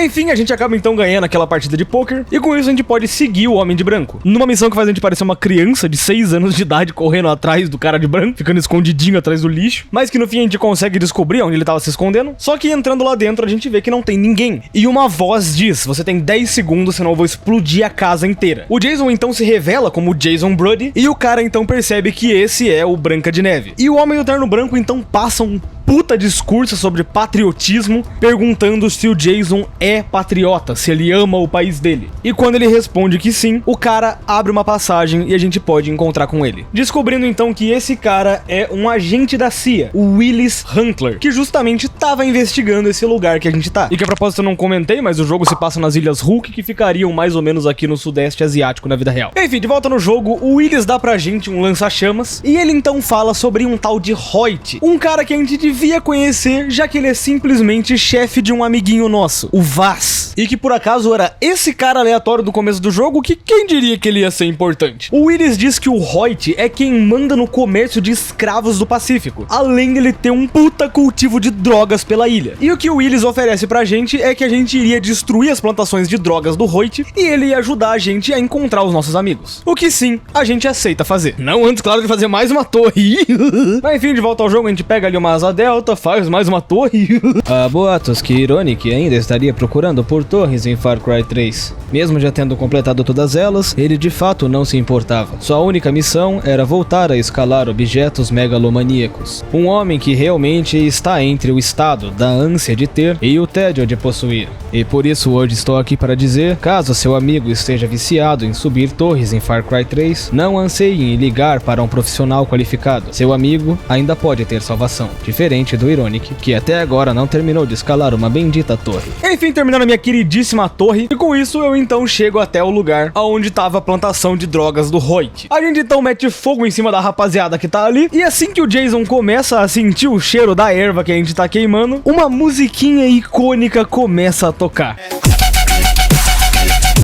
Enfim, a gente acaba então ganhando aquela partida de poker, e com isso a gente pode seguir o Homem de Branco, numa missão que faz a gente parecer uma criança de 6 anos de idade correndo atrás do cara de branco, ficando escondidinho atrás do lixo, mas que no fim a gente consegue descobrir onde ele tava se escondendo. Só que entrando lá dentro a gente vê que não tem ninguém, e uma voz diz: você tem 10 segundos, senão eu vou explodir a casa inteira. O Jason então se revela como Jason Brody, e o cara então percebe que esse é o Branca de Neve. E o Homem do Terno Branco então passa um puta discurso sobre patriotismo, perguntando se o Jason é patriota, se ele ama o país dele. E quando ele responde que sim, o cara abre uma passagem e a gente pode encontrar com ele. Descobrindo então que esse cara é um agente da CIA, o Willis Huntler, que justamente tava investigando esse lugar que a gente tá. E que a propósito eu não comentei, mas o jogo se passa nas Ilhas Hulk, que ficariam mais ou menos aqui no sudeste asiático na vida real. Enfim, de volta no jogo, o Willis dá pra gente um lança-chamas, e ele então fala sobre um tal de Hoyt, um cara que a gente devia conhecer, já que ele é simplesmente chefe de um amiguinho nosso, o Vaas. E que por acaso era esse cara aleatório do começo do jogo, que quem diria que ele ia ser importante? O Willis diz que o Hoyt é quem manda no comércio de escravos do Pacífico, além dele ter um puta cultivo de drogas pela ilha. E o que o Willis oferece pra gente é que a gente iria destruir as plantações de drogas do Hoyt e ele ia ajudar a gente a encontrar os nossos amigos. O que sim, a gente aceita fazer. Não antes, claro, de fazer mais uma torre. Mas enfim, de volta ao jogo, a gente pega ali uma asa delta, faz mais uma torre. Há boatos que Ironic ainda estaria procurando por torres em Far Cry 3. Mesmo já tendo completado todas elas, ele de fato não se importava. Sua única missão era voltar a escalar objetos megalomaníacos. Um homem que realmente está entre o estado da ânsia de ter e o tédio de possuir. E por isso hoje estou aqui para dizer, caso seu amigo esteja viciado em subir torres em Far Cry 3, não anseie em ligar para um profissional qualificado. Seu amigo ainda pode ter salvação. Diferente diferente do Ironic, que até agora não terminou de escalar uma bendita torre. Enfim, terminando a minha queridíssima torre, e com isso eu então chego até o lugar onde tava a plantação de drogas do Hoyt. A gente então mete fogo em cima da rapaziada que tá ali, e assim que o Jason começa a sentir o cheiro da erva que a gente tá queimando, uma musiquinha icônica começa a tocar.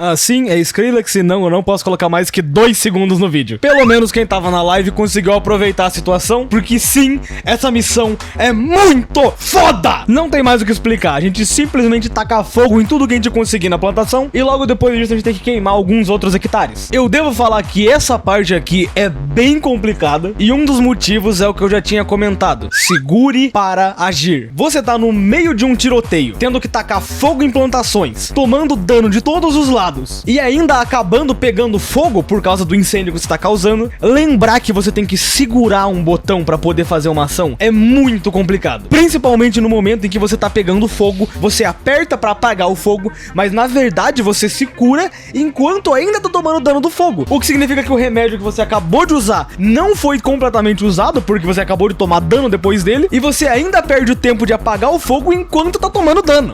Assim, é Skrillex, e não, eu não posso colocar mais que 2 segundos no vídeo. Pelo menos quem tava na live conseguiu aproveitar a situação, porque sim, essa missão é muito foda! Não tem mais o que explicar, a gente simplesmente taca fogo em tudo que a gente conseguir na plantação, e logo depois disso a gente tem que queimar alguns outros hectares. Eu devo falar que essa parte aqui é bem complicada, e um dos motivos é o que eu já tinha comentado: segure para agir. Você tá no meio de um tiroteio, tendo que tacar fogo em plantações, tomando dano de todos os lados, e ainda acabando pegando fogo por causa do incêndio que você está causando. Lembrar que você tem que segurar um botão para poder fazer uma ação é muito complicado, principalmente no momento em que você tá pegando fogo. Você aperta para apagar o fogo, mas na verdade você se cura enquanto ainda tá tomando dano do fogo, o que significa que o remédio que você acabou de usar não foi completamente usado, porque você acabou de tomar dano depois dele, e você ainda perde o tempo de apagar o fogo enquanto tá tomando dano.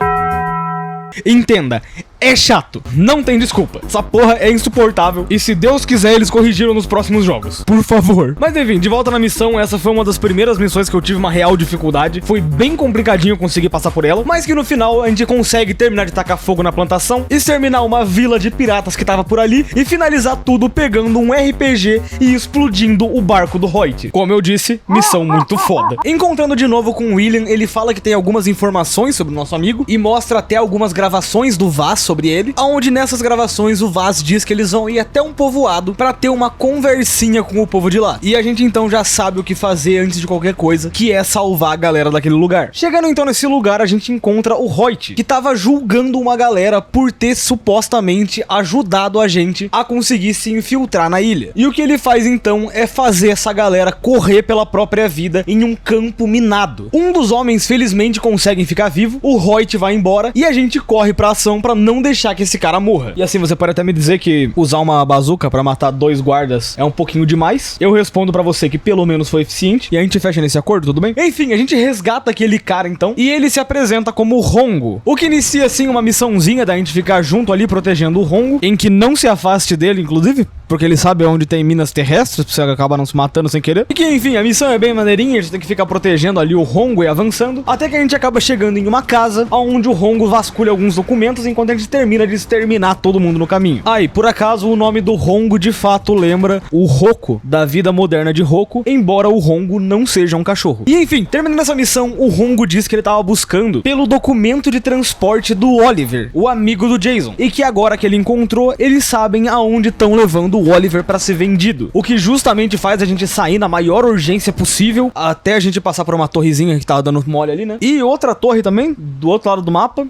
Entenda, é chato, não tem desculpa. Essa porra é insuportável, e se Deus quiser eles corrigiram nos próximos jogos, por favor. Mas enfim, de volta na missão, essa foi uma das primeiras missões que eu tive uma real dificuldade. Foi bem complicadinho conseguir passar por ela, mas que no final a gente consegue terminar de tacar fogo na plantação, exterminar uma vila de piratas que tava por ali, e finalizar tudo pegando um RPG e explodindo o barco do Hoyt. Como eu disse, missão muito foda. Encontrando de novo com o William, ele fala que tem algumas informações sobre o nosso amigo, e mostra até algumas gravações do Vaz sobre ele, onde nessas gravações o Vaz diz que eles vão ir até um povoado pra ter uma conversinha com o povo de lá. E a gente então já sabe o que fazer antes de qualquer coisa, que é salvar a galera daquele lugar. Chegando então nesse lugar, a gente encontra o Hoyt, que tava julgando uma galera por ter supostamente ajudado a gente a conseguir se infiltrar na ilha. E o que ele faz então é fazer essa galera correr pela própria vida em um campo minado. Um dos homens felizmente consegue ficar vivo, o Hoyt vai embora e a gente corre pra ação pra não deixar que esse cara morra. E assim, você pode até me dizer que usar uma bazuca pra matar 2 guardas é um pouquinho demais. Eu respondo pra você que pelo menos foi eficiente, e a gente fecha nesse acordo, tudo bem? Enfim, a gente resgata aquele cara então, e ele se apresenta como Rongo, o que inicia assim uma missãozinha da gente ficar junto ali protegendo o Rongo, em que não se afaste dele, inclusive, porque ele sabe onde tem minas terrestres, pra você acabar não se matando sem querer. E que, enfim, a missão é bem maneirinha, a gente tem que ficar protegendo ali o Rongo e avançando, até que a gente acaba chegando em uma casa, onde o Rongo vasculha alguns documentos, enquanto a gente termina de exterminar todo mundo no caminho. Ah, e por acaso o nome do Rongo de fato lembra o Roku, da vida moderna de Roku, embora o Rongo não seja um cachorro. E enfim, terminando essa missão, o Rongo diz que ele tava buscando pelo documento de transporte do Oliver, o amigo do Jason, e que agora que ele encontrou, eles sabem aonde estão levando o Oliver pra ser vendido, o que justamente faz a gente sair na maior urgência possível, até a gente passar por uma torrezinha que tava dando mole ali, né? E outra torre também, do outro lado do mapa.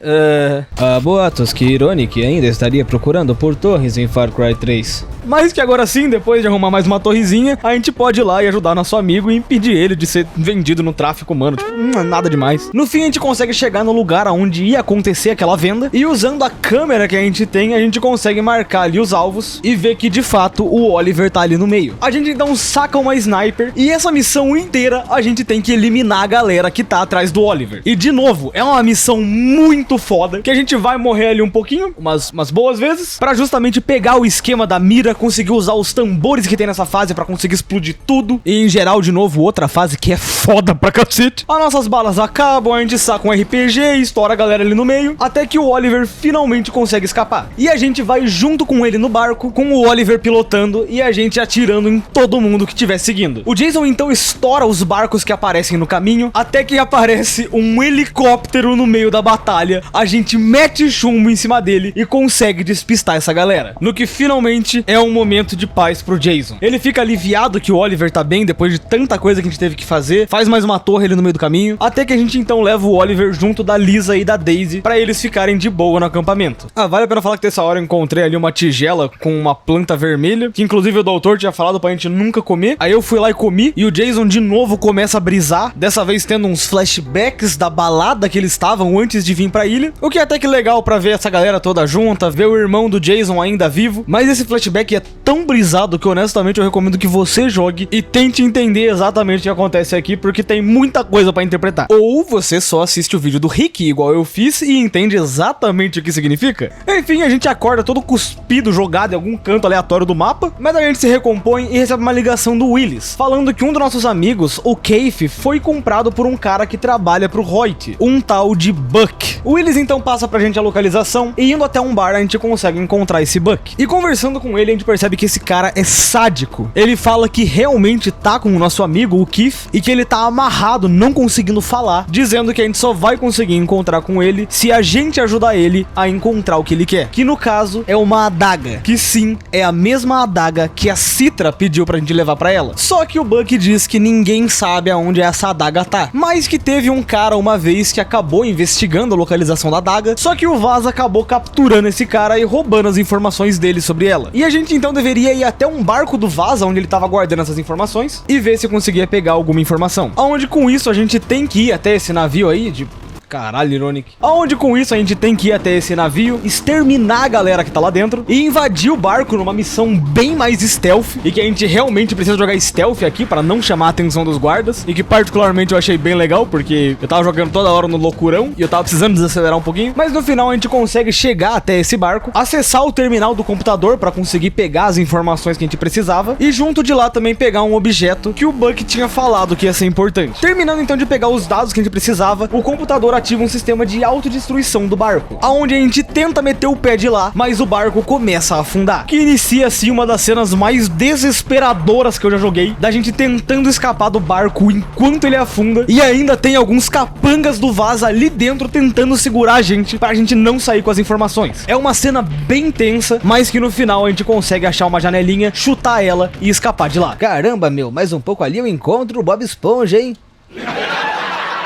Boatos que Ironic ainda estaria procurando por torres em Far Cry 3. Mas que agora sim, depois de arrumar mais uma torrezinha, a gente pode ir lá e ajudar nosso amigo e impedir ele de ser vendido no tráfico humano. Tipo, nada demais. No fim, a gente consegue chegar no lugar onde ia acontecer aquela venda, e usando a câmera que a gente tem, a gente consegue marcar ali os alvos e ver que de fato o Oliver tá ali no meio. A gente então saca uma sniper, e essa missão inteira a gente tem que eliminar a galera que tá atrás do Oliver. E de novo, é uma missão muito foda, que a gente vai morrer ali um pouquinho, umas boas vezes, pra justamente pegar o esquema da mira, conseguir usar os tambores que tem nessa fase pra conseguir explodir tudo. E em geral, de novo, outra fase que é foda pra cacete. As nossas balas acabam, a gente saca um RPG e estoura a galera ali no meio, até que o Oliver finalmente consegue escapar. E a gente vai junto com ele no barco, com o Oliver pilotando e a gente atirando em todo mundo que estiver seguindo. O Jason então estoura os barcos que aparecem no caminho, até que aparece um helicóptero no meio da batalha. A gente mete chumbo em cima dele e consegue despistar essa galera, no que finalmente é um momento de paz pro Jason. Ele fica aliviado que o Oliver tá bem depois de tanta coisa que a gente teve que fazer, faz mais uma torre ali no meio do caminho, até que a gente então leva o Oliver junto da Lisa e da Daisy pra eles ficarem de boa no acampamento. Vale a pena falar que nessa hora eu encontrei ali uma tigela com uma planta vermelha, que inclusive o doutor tinha falado pra gente nunca comer. Aí eu fui lá e comi, e o Jason de novo começa a brisar, dessa vez tendo uns flashbacks da balada que eles estavam antes de vir pra ilha, o que é até que legal pra ver essa galera toda junta, ver o irmão do Jason ainda vivo, mas esse flashback aqui é tão brisado que honestamente eu recomendo que você jogue e tente entender exatamente o que acontece aqui, porque tem muita coisa pra interpretar. Ou você só assiste o vídeo do Rick, igual eu fiz, e entende exatamente o que significa. Enfim, a gente acorda todo cuspido, jogado em algum canto aleatório do mapa, mas a gente se recompõe e recebe uma ligação do Willis, falando que um dos nossos amigos, o Keith, foi comprado por um cara que trabalha pro Hoyt, um tal de Buck. O Willis então passa pra gente a localização e indo até um bar a gente consegue encontrar esse Buck. E conversando com ele a gente percebe que esse cara é sádico. Ele fala que realmente tá com o nosso amigo, o Keith, e que ele tá amarrado, não conseguindo falar, dizendo que a gente só vai conseguir encontrar com ele se a gente ajudar ele a encontrar o que ele quer. Que no caso é uma adaga, que sim, é a mesma adaga que a Citra pediu pra gente levar pra ela. Só que o Buck diz que ninguém sabe aonde essa adaga tá, mas que teve um cara uma vez que acabou investigando a localização da adaga, só que o Vaz acabou capturando esse cara e roubando as informações dele sobre ela. E a gente então deveria ir até um barco do Vaz, onde ele tava guardando essas informações, e ver se conseguia pegar alguma informação. Aonde com isso a gente tem que ir até esse navio aí de... Caralho, Ironic. Aonde com isso a gente tem que ir até esse navio, exterminar a galera que tá lá dentro e invadir o barco numa missão bem mais stealth, e que a gente realmente precisa jogar stealth aqui para não chamar a atenção dos guardas, e que particularmente eu achei bem legal, porque eu tava jogando toda hora no loucurão e eu tava precisando desacelerar um pouquinho, mas no final a gente consegue chegar até esse barco, acessar o terminal do computador para conseguir pegar as informações que a gente precisava, e junto de lá também pegar um objeto que o Buck tinha falado que ia ser importante. Terminando então de pegar os dados que a gente precisava, o computador ativa um sistema de autodestruição do barco, aonde a gente tenta meter o pé de lá, mas o barco começa a afundar, que inicia assim uma das cenas mais desesperadoras que eu já joguei, da gente tentando escapar do barco enquanto ele afunda, e ainda tem alguns capangas do Vaz ali dentro tentando segurar a gente pra gente não sair com as informações. É uma cena bem tensa, mas que no final a gente consegue achar uma janelinha, chutar ela e escapar de lá. Caramba, meu, mais um pouco ali eu encontro o Bob Esponja, hein?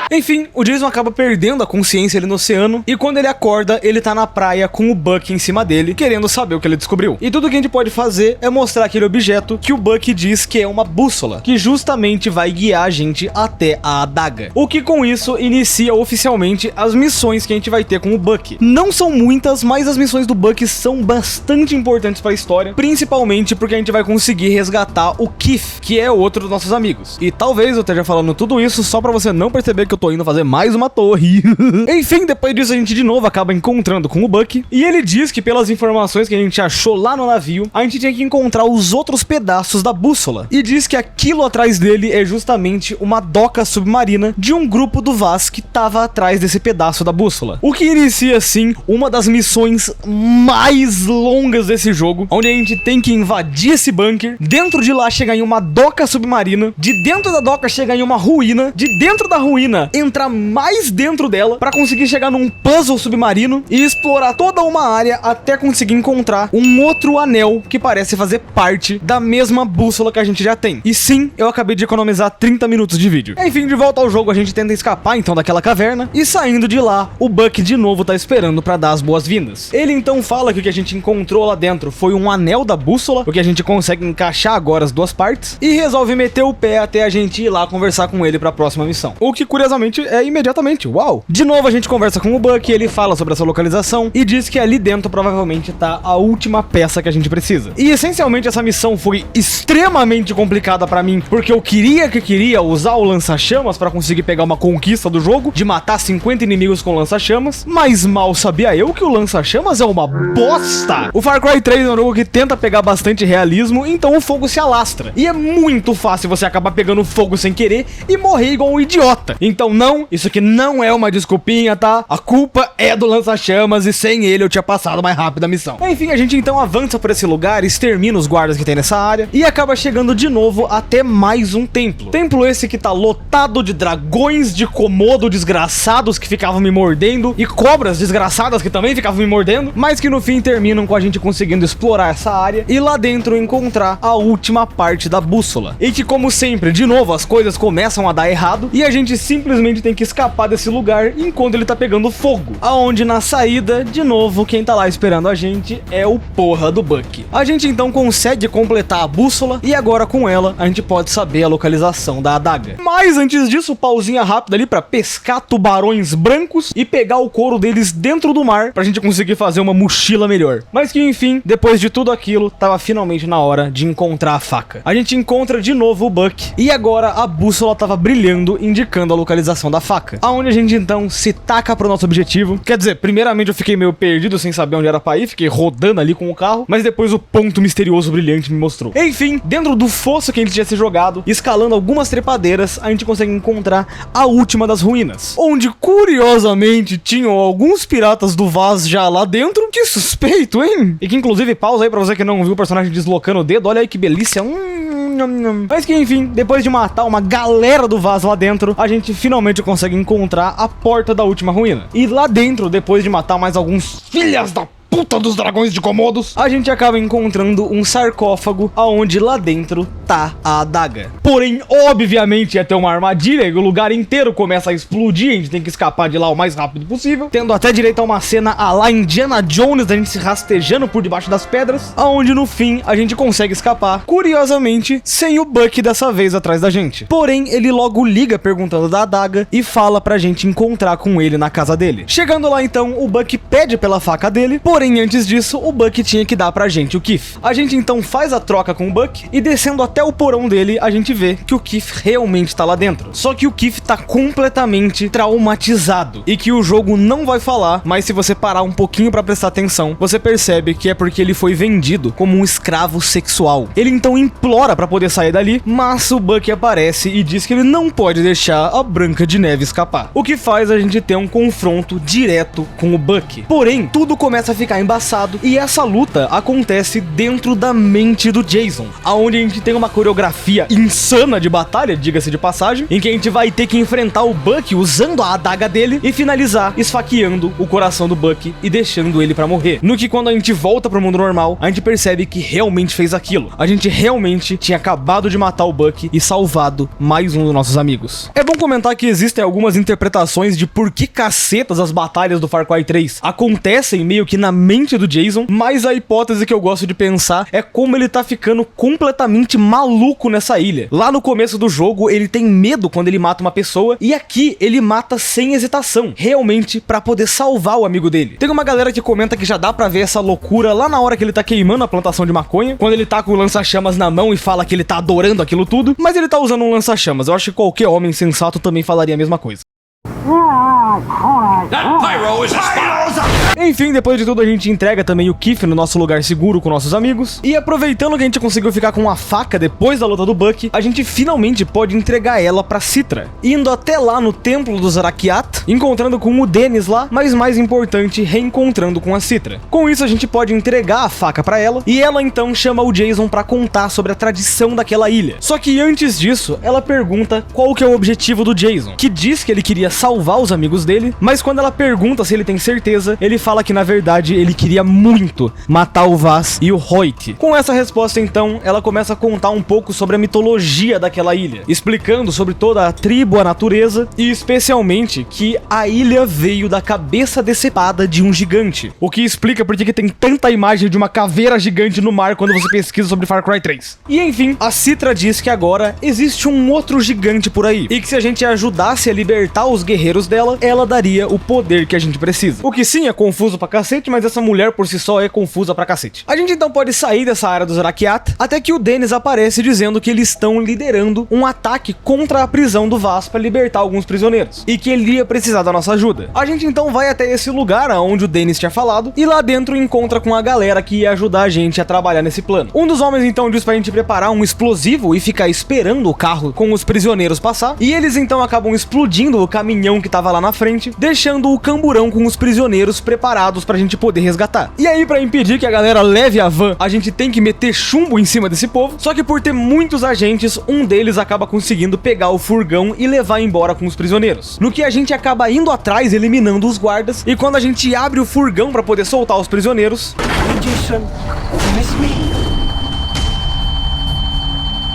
Enfim, o Jason acaba perdendo a consciência ali no oceano, e quando ele acorda, ele tá na praia com o Buck em cima dele, querendo saber o que ele descobriu. E tudo que a gente pode fazer é mostrar aquele objeto que o Buck diz que é uma bússola, que justamente vai guiar a gente até a adaga. O que com isso inicia oficialmente as missões que a gente vai ter com o Buck. Não são muitas, mas as missões do Buck são bastante importantes pra história, principalmente porque a gente vai conseguir resgatar o Keith, que é outro dos nossos amigos. E talvez eu esteja falando tudo isso só pra você não perceber que eu tô indo fazer mais uma torre. Enfim, depois disso a gente de novo acaba encontrando com o Buck, e ele diz que pelas informações que a gente achou lá no navio, a gente tinha que encontrar os outros pedaços da bússola, e diz que aquilo atrás dele é justamente uma doca submarina de um grupo do Vaz que tava atrás desse pedaço da bússola. O que inicia assim uma das missões mais longas desse jogo, onde a gente tem que invadir esse bunker, dentro de lá chegar em uma doca submarina, de dentro da doca chegar em uma ruína, de dentro da ruína entrar mais dentro dela para conseguir chegar num puzzle submarino e explorar toda uma área até conseguir encontrar um outro anel que parece fazer parte da mesma bússola que a gente já tem. E sim, eu acabei de economizar 30 minutos de vídeo. Enfim, de volta ao jogo, a gente tenta escapar então daquela caverna, e saindo de lá, o Buck de novo tá esperando para dar as boas-vindas. Ele então fala que o que a gente encontrou lá dentro foi um anel da bússola, porque a gente consegue encaixar agora as duas partes, e resolve meter o pé até a gente ir lá conversar com ele para a próxima missão. O que curiosamente é imediatamente, uau! De novo a gente conversa com o Buck, ele fala sobre essa localização e diz que ali dentro provavelmente tá a última peça que a gente precisa. E essencialmente essa missão foi extremamente complicada pra mim, porque eu queria usar o lança-chamas pra conseguir pegar uma conquista do jogo, de matar 50 inimigos com lança-chamas, mas mal sabia eu que o lança-chamas é uma bosta! O Far Cry 3 é um jogo que tenta pegar bastante realismo, então o fogo se alastra. E é muito fácil você acabar pegando fogo sem querer e morrer igual um idiota. Então não, isso aqui não é uma desculpinha, tá? A culpa é do lança-chamas, e sem ele eu tinha passado mais rápido a missão. Enfim, a gente então avança por esse lugar, extermina os guardas que tem nessa área e acaba chegando de novo até mais um templo. Templo esse que tá lotado de dragões de Komodo desgraçados que ficavam me mordendo, e cobras desgraçadas que também ficavam me mordendo, mas que no fim terminam com a gente conseguindo explorar essa área e lá dentro encontrar a última parte da bússola. E que, como sempre, de novo as coisas começam a dar errado e a gente simplesmente simplesmente tem que escapar desse lugar enquanto ele tá pegando fogo. Aonde na saída, de novo, quem tá lá esperando a gente é o porra do Buck. A gente então consegue completar a bússola e agora com ela a gente pode saber a localização da adaga. Mas antes disso, pausinha rápida ali pra pescar tubarões brancos e pegar o couro deles dentro do mar pra gente conseguir fazer uma mochila melhor. Mas que enfim, depois de tudo aquilo, tava finalmente na hora de encontrar a faca. A gente encontra de novo o Buck e agora a bússola tava brilhando, indicando a localização da faca. Aonde a gente então se taca pro nosso objetivo. Quer dizer, primeiramente eu fiquei meio perdido sem saber onde era pra ir, fiquei rodando ali com o carro, mas depois o ponto misterioso brilhante me mostrou. Enfim, dentro do fosso que a gente tinha se jogado, escalando algumas trepadeiras, a gente consegue encontrar a última das ruínas, onde curiosamente tinham alguns piratas do Vaz já lá dentro. Que suspeito, hein? E que inclusive, pausa aí pra você que não viu o personagem deslocando o dedo, olha aí que delícia. Mas que enfim, depois de matar uma galera do Vaz lá dentro, a gente finalmente consegue encontrar a porta da última ruína. E lá dentro, depois de matar mais alguns filhas da puta dos dragões de Komodos, a gente acaba encontrando um sarcófago aonde lá dentro tá a adaga. Porém, obviamente ia ter uma armadilha e o lugar inteiro começa a explodir, a gente tem que escapar de lá o mais rápido possível, tendo até direito a uma cena a lá Indiana Jones, da gente se rastejando por debaixo das pedras, aonde no fim a gente consegue escapar, curiosamente, sem o Buck dessa vez atrás da gente. Porém, ele logo liga perguntando da adaga e fala pra gente encontrar com ele na casa dele. Chegando lá então, o Buck pede pela faca dele, porém antes disso, o Buck tinha que dar pra gente o Keith. A gente então faz a troca com o Buck e descendo até o porão dele, a gente vê que o Keith realmente tá lá dentro. Só que o Keith tá completamente traumatizado e que o jogo não vai falar, mas se você parar um pouquinho pra prestar atenção, você percebe que é porque ele foi vendido como um escravo sexual. Ele então implora pra poder sair dali, mas o Buck aparece e diz que ele não pode deixar a Branca de Neve escapar. O que faz a gente ter um confronto direto com o Buck. Porém, tudo começa a ficar embaçado e essa luta acontece dentro da mente do Jason, aonde a gente tem uma coreografia insana de batalha, diga-se de passagem, em que a gente vai ter que enfrentar o Buck usando a adaga dele e finalizar esfaqueando o coração do Buck e deixando ele pra morrer. No que quando a gente volta pro mundo normal, a gente percebe que realmente fez aquilo. A gente realmente tinha acabado de matar o Buck e salvado mais um dos nossos amigos. É bom comentar que existem algumas interpretações de por que cacetas as batalhas do Far Cry 3 acontecem meio que na mente do Jason, mas a hipótese que eu gosto de pensar é como ele tá ficando completamente maluco nessa ilha. Lá no começo do jogo, ele tem medo quando ele mata uma pessoa, e aqui ele mata sem hesitação, realmente pra poder salvar o amigo dele. Tem uma galera que comenta que já dá pra ver essa loucura lá na hora que ele tá queimando a plantação de maconha, quando ele tá com o lança-chamas na mão e fala que ele tá adorando aquilo tudo, mas ele tá usando um lança-chamas. Eu acho que qualquer homem sensato também falaria a mesma coisa. Enfim, depois de tudo a gente entrega também o Keith no nosso lugar seguro com nossos amigos. E aproveitando que a gente conseguiu ficar com a faca depois da luta do Buck, a gente finalmente pode entregar ela pra Citra, indo até lá no templo dos Arakiat, encontrando com o Dennis lá, mas mais importante, reencontrando com a Citra. Com isso a gente pode entregar a faca pra ela, e ela então chama o Jason pra contar sobre a tradição daquela ilha. Só que antes disso, ela pergunta qual que é o objetivo do Jason, que diz que ele queria salvar os amigos dele, mas quando ela pergunta se ele tem certeza, ele fala que na verdade ele queria muito matar o Vaz e o Hoyt. Com essa resposta então, ela começa a contar um pouco sobre a mitologia daquela ilha, explicando sobre toda a tribo, a natureza e especialmente que a ilha veio da cabeça decepada de um gigante, o que explica porque que tem tanta imagem de uma caveira gigante no mar quando você pesquisa sobre Far Cry 3. E enfim, a Citra diz que agora existe um outro gigante por aí, e que se a gente ajudasse a libertar os guerreiros dela, ela daria o poder que a gente precisa. O que sim é confuso pra cacete, mas essa mulher por si só é confusa pra cacete. A gente então pode sair dessa área dos Arakiat, até que o Dennis aparece dizendo que eles estão liderando um ataque contra a prisão do Vaz pra libertar alguns prisioneiros, e que ele ia precisar da nossa ajuda. A gente então vai até esse lugar onde o Dennis tinha falado, e lá dentro encontra com a galera que ia ajudar a gente a trabalhar nesse plano. Um dos homens então diz pra gente preparar um explosivo e ficar esperando o carro com os prisioneiros passar, e eles então acabam explodindo o caminhão que tava lá na frente, deixando o camburão com os prisioneiros preparados pra gente poder resgatar. E aí, pra impedir que a galera leve a van, a gente tem que meter chumbo em cima desse povo, só que por ter muitos agentes, um deles acaba conseguindo pegar o furgão e levar embora com os prisioneiros. No que a gente acaba indo atrás, eliminando os guardas, e quando a gente abre o furgão pra poder soltar os prisioneiros... Jason, you miss me?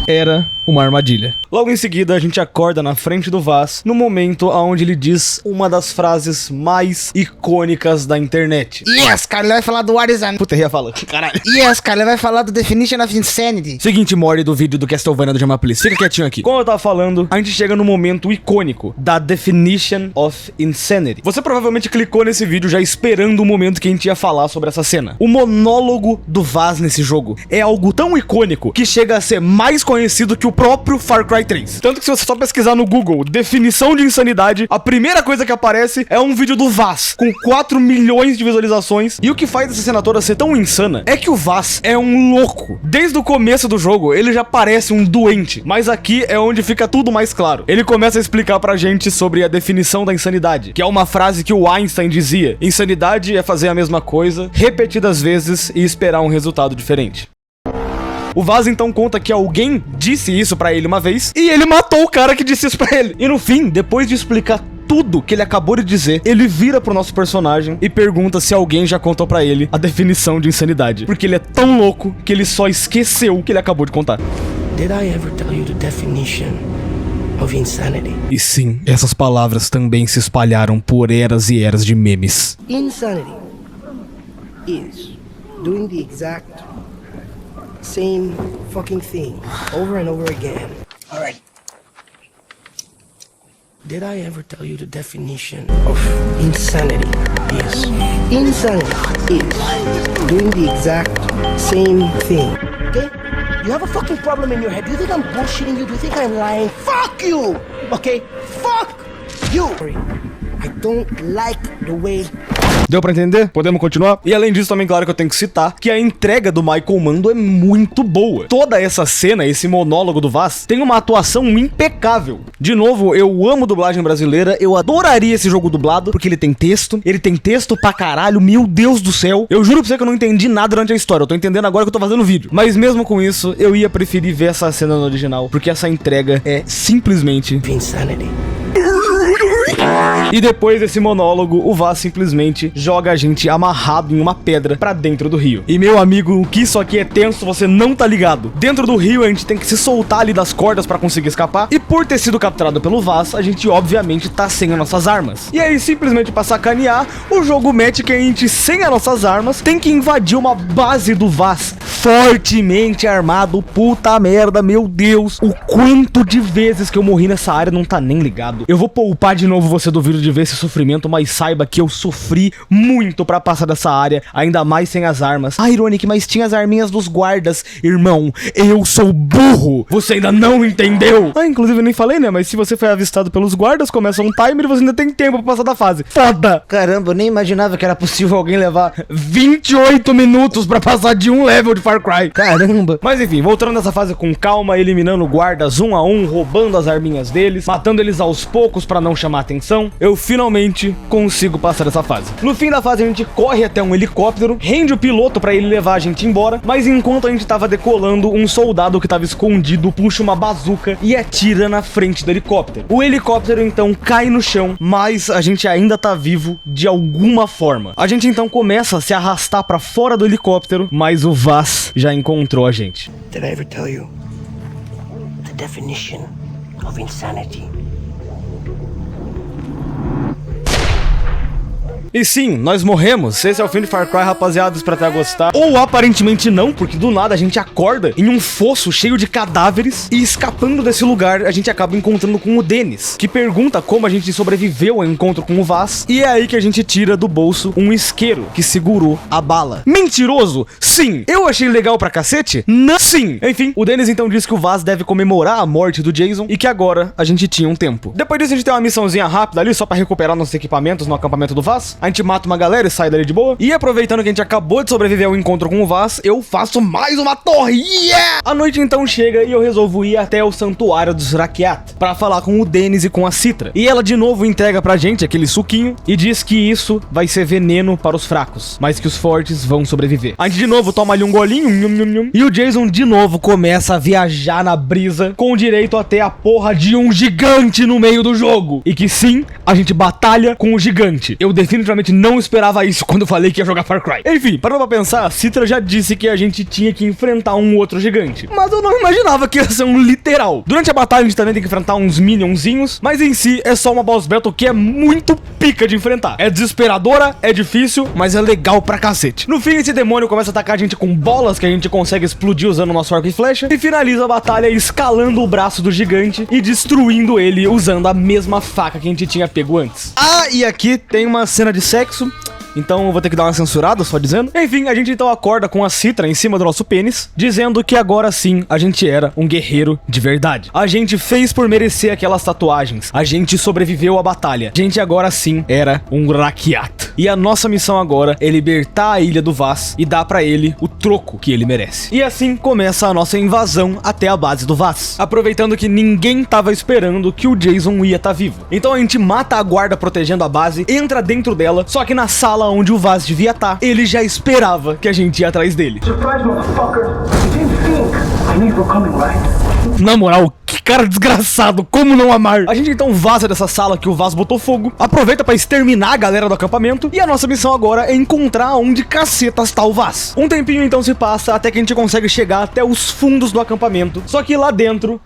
Era uma armadilha. Logo em seguida, a gente acorda na frente do Vaz, no momento onde ele diz uma das frases mais icônicas da internet. Yes, cara, ele vai falar do What is a... Puta, ia falando. Caralho. Yes, cara, ele vai falar do Definition of Insanity. Seguinte, Mori do vídeo do Castlevania do Jamaplice. Fica quietinho aqui. Como eu tava falando, a gente chega no momento icônico da Definition of Insanity. Você provavelmente clicou nesse vídeo já esperando o momento que a gente ia falar sobre essa cena. O monólogo do Vaz nesse jogo é algo tão icônico que chega a ser mais conhecido que o próprio Far Cry 3. Tanto que se você só pesquisar no Google definição de insanidade, a primeira coisa que aparece é um vídeo do Vaz, com 4 milhões de visualizações. E o que faz essa cena toda ser tão insana é que o Vaz é um louco. Desde o começo do jogo, ele já parece um doente. Mas aqui é onde fica tudo mais claro. Ele começa a explicar pra gente sobre a definição da insanidade, que é uma frase que o Einstein dizia: insanidade é fazer a mesma coisa repetidas vezes e esperar um resultado diferente. O Vaz então conta que alguém disse isso pra ele uma vez e ele matou o cara que disse isso pra ele. E no fim, depois de explicar tudo que ele acabou de dizer, ele vira pro nosso personagem e pergunta se alguém já contou pra ele a definição de insanidade. Porque ele é tão louco que ele só esqueceu o que ele acabou de contar. Did I ever tell you the definition of insanity? E sim, essas palavras também se espalharam por eras e eras de memes. Insanity is doing the exact same fucking thing over and over again. Alright. Did I ever tell you the definition of insanity? Yes. Insanity is doing the exact same thing. Okay? You have a fucking problem in your head. Do you think I'm bullshitting you? Do you think I'm lying? Fuck you! Okay? Fuck you! I don't like the way... Deu pra entender? Podemos continuar? E além disso, também, claro que eu tenho que citar que a entrega do Michael Mando é muito boa. Toda essa cena, esse monólogo do Vaz, tem uma atuação impecável. De novo, eu amo dublagem brasileira, eu adoraria esse jogo dublado, porque ele tem texto pra caralho, meu Deus do céu. Eu juro pra você que eu não entendi nada durante a história, eu tô entendendo agora que eu tô fazendo o vídeo. Mas mesmo com isso, eu ia preferir ver essa cena no original, porque essa entrega é simplesmente... insanity. E depois desse monólogo, o Vaz simplesmente joga a gente amarrado em uma pedra pra dentro do rio. E meu amigo, o que isso aqui é tenso, você não tá ligado. Dentro do rio, a gente tem que se soltar ali das cordas pra conseguir escapar. E por ter sido capturado pelo Vaz, a gente obviamente tá sem as nossas armas. E aí, simplesmente pra sacanear, o jogo mete que a gente, sem as nossas armas, tem que invadir uma base do Vaz, fortemente armado. Puta merda, meu Deus. O quanto de vezes que eu morri nessa área não tá nem ligado. Eu vou poupar de novo você do vídeo de ver esse sofrimento, mas saiba que eu sofri muito pra passar dessa área, ainda mais sem as armas. Ah, Ironic, mas tinha as arminhas dos guardas. Irmão, eu sou burro. Você ainda não entendeu. Ah, inclusive eu nem falei, né? Mas se você foi avistado pelos guardas, começa um timer e você ainda tem tempo pra passar da fase. Foda! Caramba, eu nem imaginava que era possível alguém levar 28 minutos pra passar de um level de Far Cry. Caramba. Mas enfim, voltando nessa fase com calma, eliminando guardas um a um, roubando as arminhas deles, matando eles aos poucos pra não chamar atenção, eu finalmente consigo passar essa fase. No fim da fase a gente corre até um helicóptero, rende o piloto pra ele levar a gente embora, mas enquanto a gente tava decolando, um soldado que tava escondido puxa uma bazuca e atira na frente do helicóptero. O helicóptero então cai no chão, mas a gente ainda tá vivo de alguma forma. A gente então começa a se arrastar pra fora do helicóptero, mas o Vaz já encontrou a gente. Did I ever tell you the definition of insanity? E sim, nós morremos. Esse é o fim de Far Cry, rapaziada. Espero ter gostado. Ou aparentemente não, porque do nada a gente acorda em um fosso cheio de cadáveres. E escapando desse lugar, a gente acaba encontrando com o Dennis, que pergunta como a gente sobreviveu ao encontro com o Vaz. E é aí que a gente tira do bolso um isqueiro que segurou a bala. Mentiroso? Sim. Eu achei legal pra cacete? Não. Sim. Enfim, o Dennis então diz que o Vaz deve comemorar a morte do Jason e que agora a gente tinha um tempo. Depois disso a gente tem uma missãozinha rápida ali, só pra recuperar nossos equipamentos no acampamento do Vaz. A gente mata uma galera e sai dali de boa. E aproveitando que a gente acabou de sobreviver ao encontro com o Vaz, eu faço mais uma torre. Yeah! A noite então chega e eu resolvo ir até o santuário dos Rakyat pra falar com o Dennis e com a Citra. E ela de novo entrega pra gente aquele suquinho e diz que isso vai ser veneno para os fracos, mas que os fortes vão sobreviver. A gente de novo toma ali um golinho, e o Jason de novo começa a viajar na brisa com direito a ter a porra de um gigante no meio do jogo. E que sim, a gente batalha com o gigante. Eu definitivamente definitivamente não esperava isso quando eu falei que ia jogar Far Cry. Enfim, parando pra pensar, a Citra já disse que a gente tinha que enfrentar um outro gigante, mas eu não imaginava que ia ser um literal. Durante a batalha a gente também tem que enfrentar uns minionzinhos, mas em si é só uma boss battle que é muito pica de enfrentar. É desesperadora, é difícil, mas é legal pra cacete. No fim, esse demônio começa a atacar a gente com bolas que a gente consegue explodir usando o nosso arco e flecha, e finaliza a batalha escalando o braço do gigante e destruindo ele usando a mesma faca que a gente tinha pego antes. Ah, e aqui tem uma cena de sexo, então eu vou ter que dar uma censurada, só dizendo. Enfim, a gente então acorda com a Citra em cima do nosso pênis, dizendo que agora sim a gente era um guerreiro de verdade. A gente fez por merecer aquelas tatuagens. A gente sobreviveu à batalha. A gente agora sim era um Rakyat. E a nossa missão agora é libertar a ilha do Vaz e dar pra ele o troco que ele merece. E assim começa a nossa invasão até a base do Vaz, aproveitando que ninguém tava esperando que o Jason ia estar vivo. Então a gente mata a guarda protegendo a base, entra dentro dela, só que na sala onde o Vaz devia estar, ele já esperava que a gente ia atrás dele. Surprise, motherfucker! You didn't think I knew you were coming, right? Na moral, que cara desgraçado, como não amar? A gente então vaza dessa sala que o Vaz botou fogo, aproveita pra exterminar a galera do acampamento, e a nossa missão agora é encontrar onde cacetas tá o Vaz. Um tempinho então se passa até que a gente consegue chegar até os fundos do acampamento, só que lá dentro...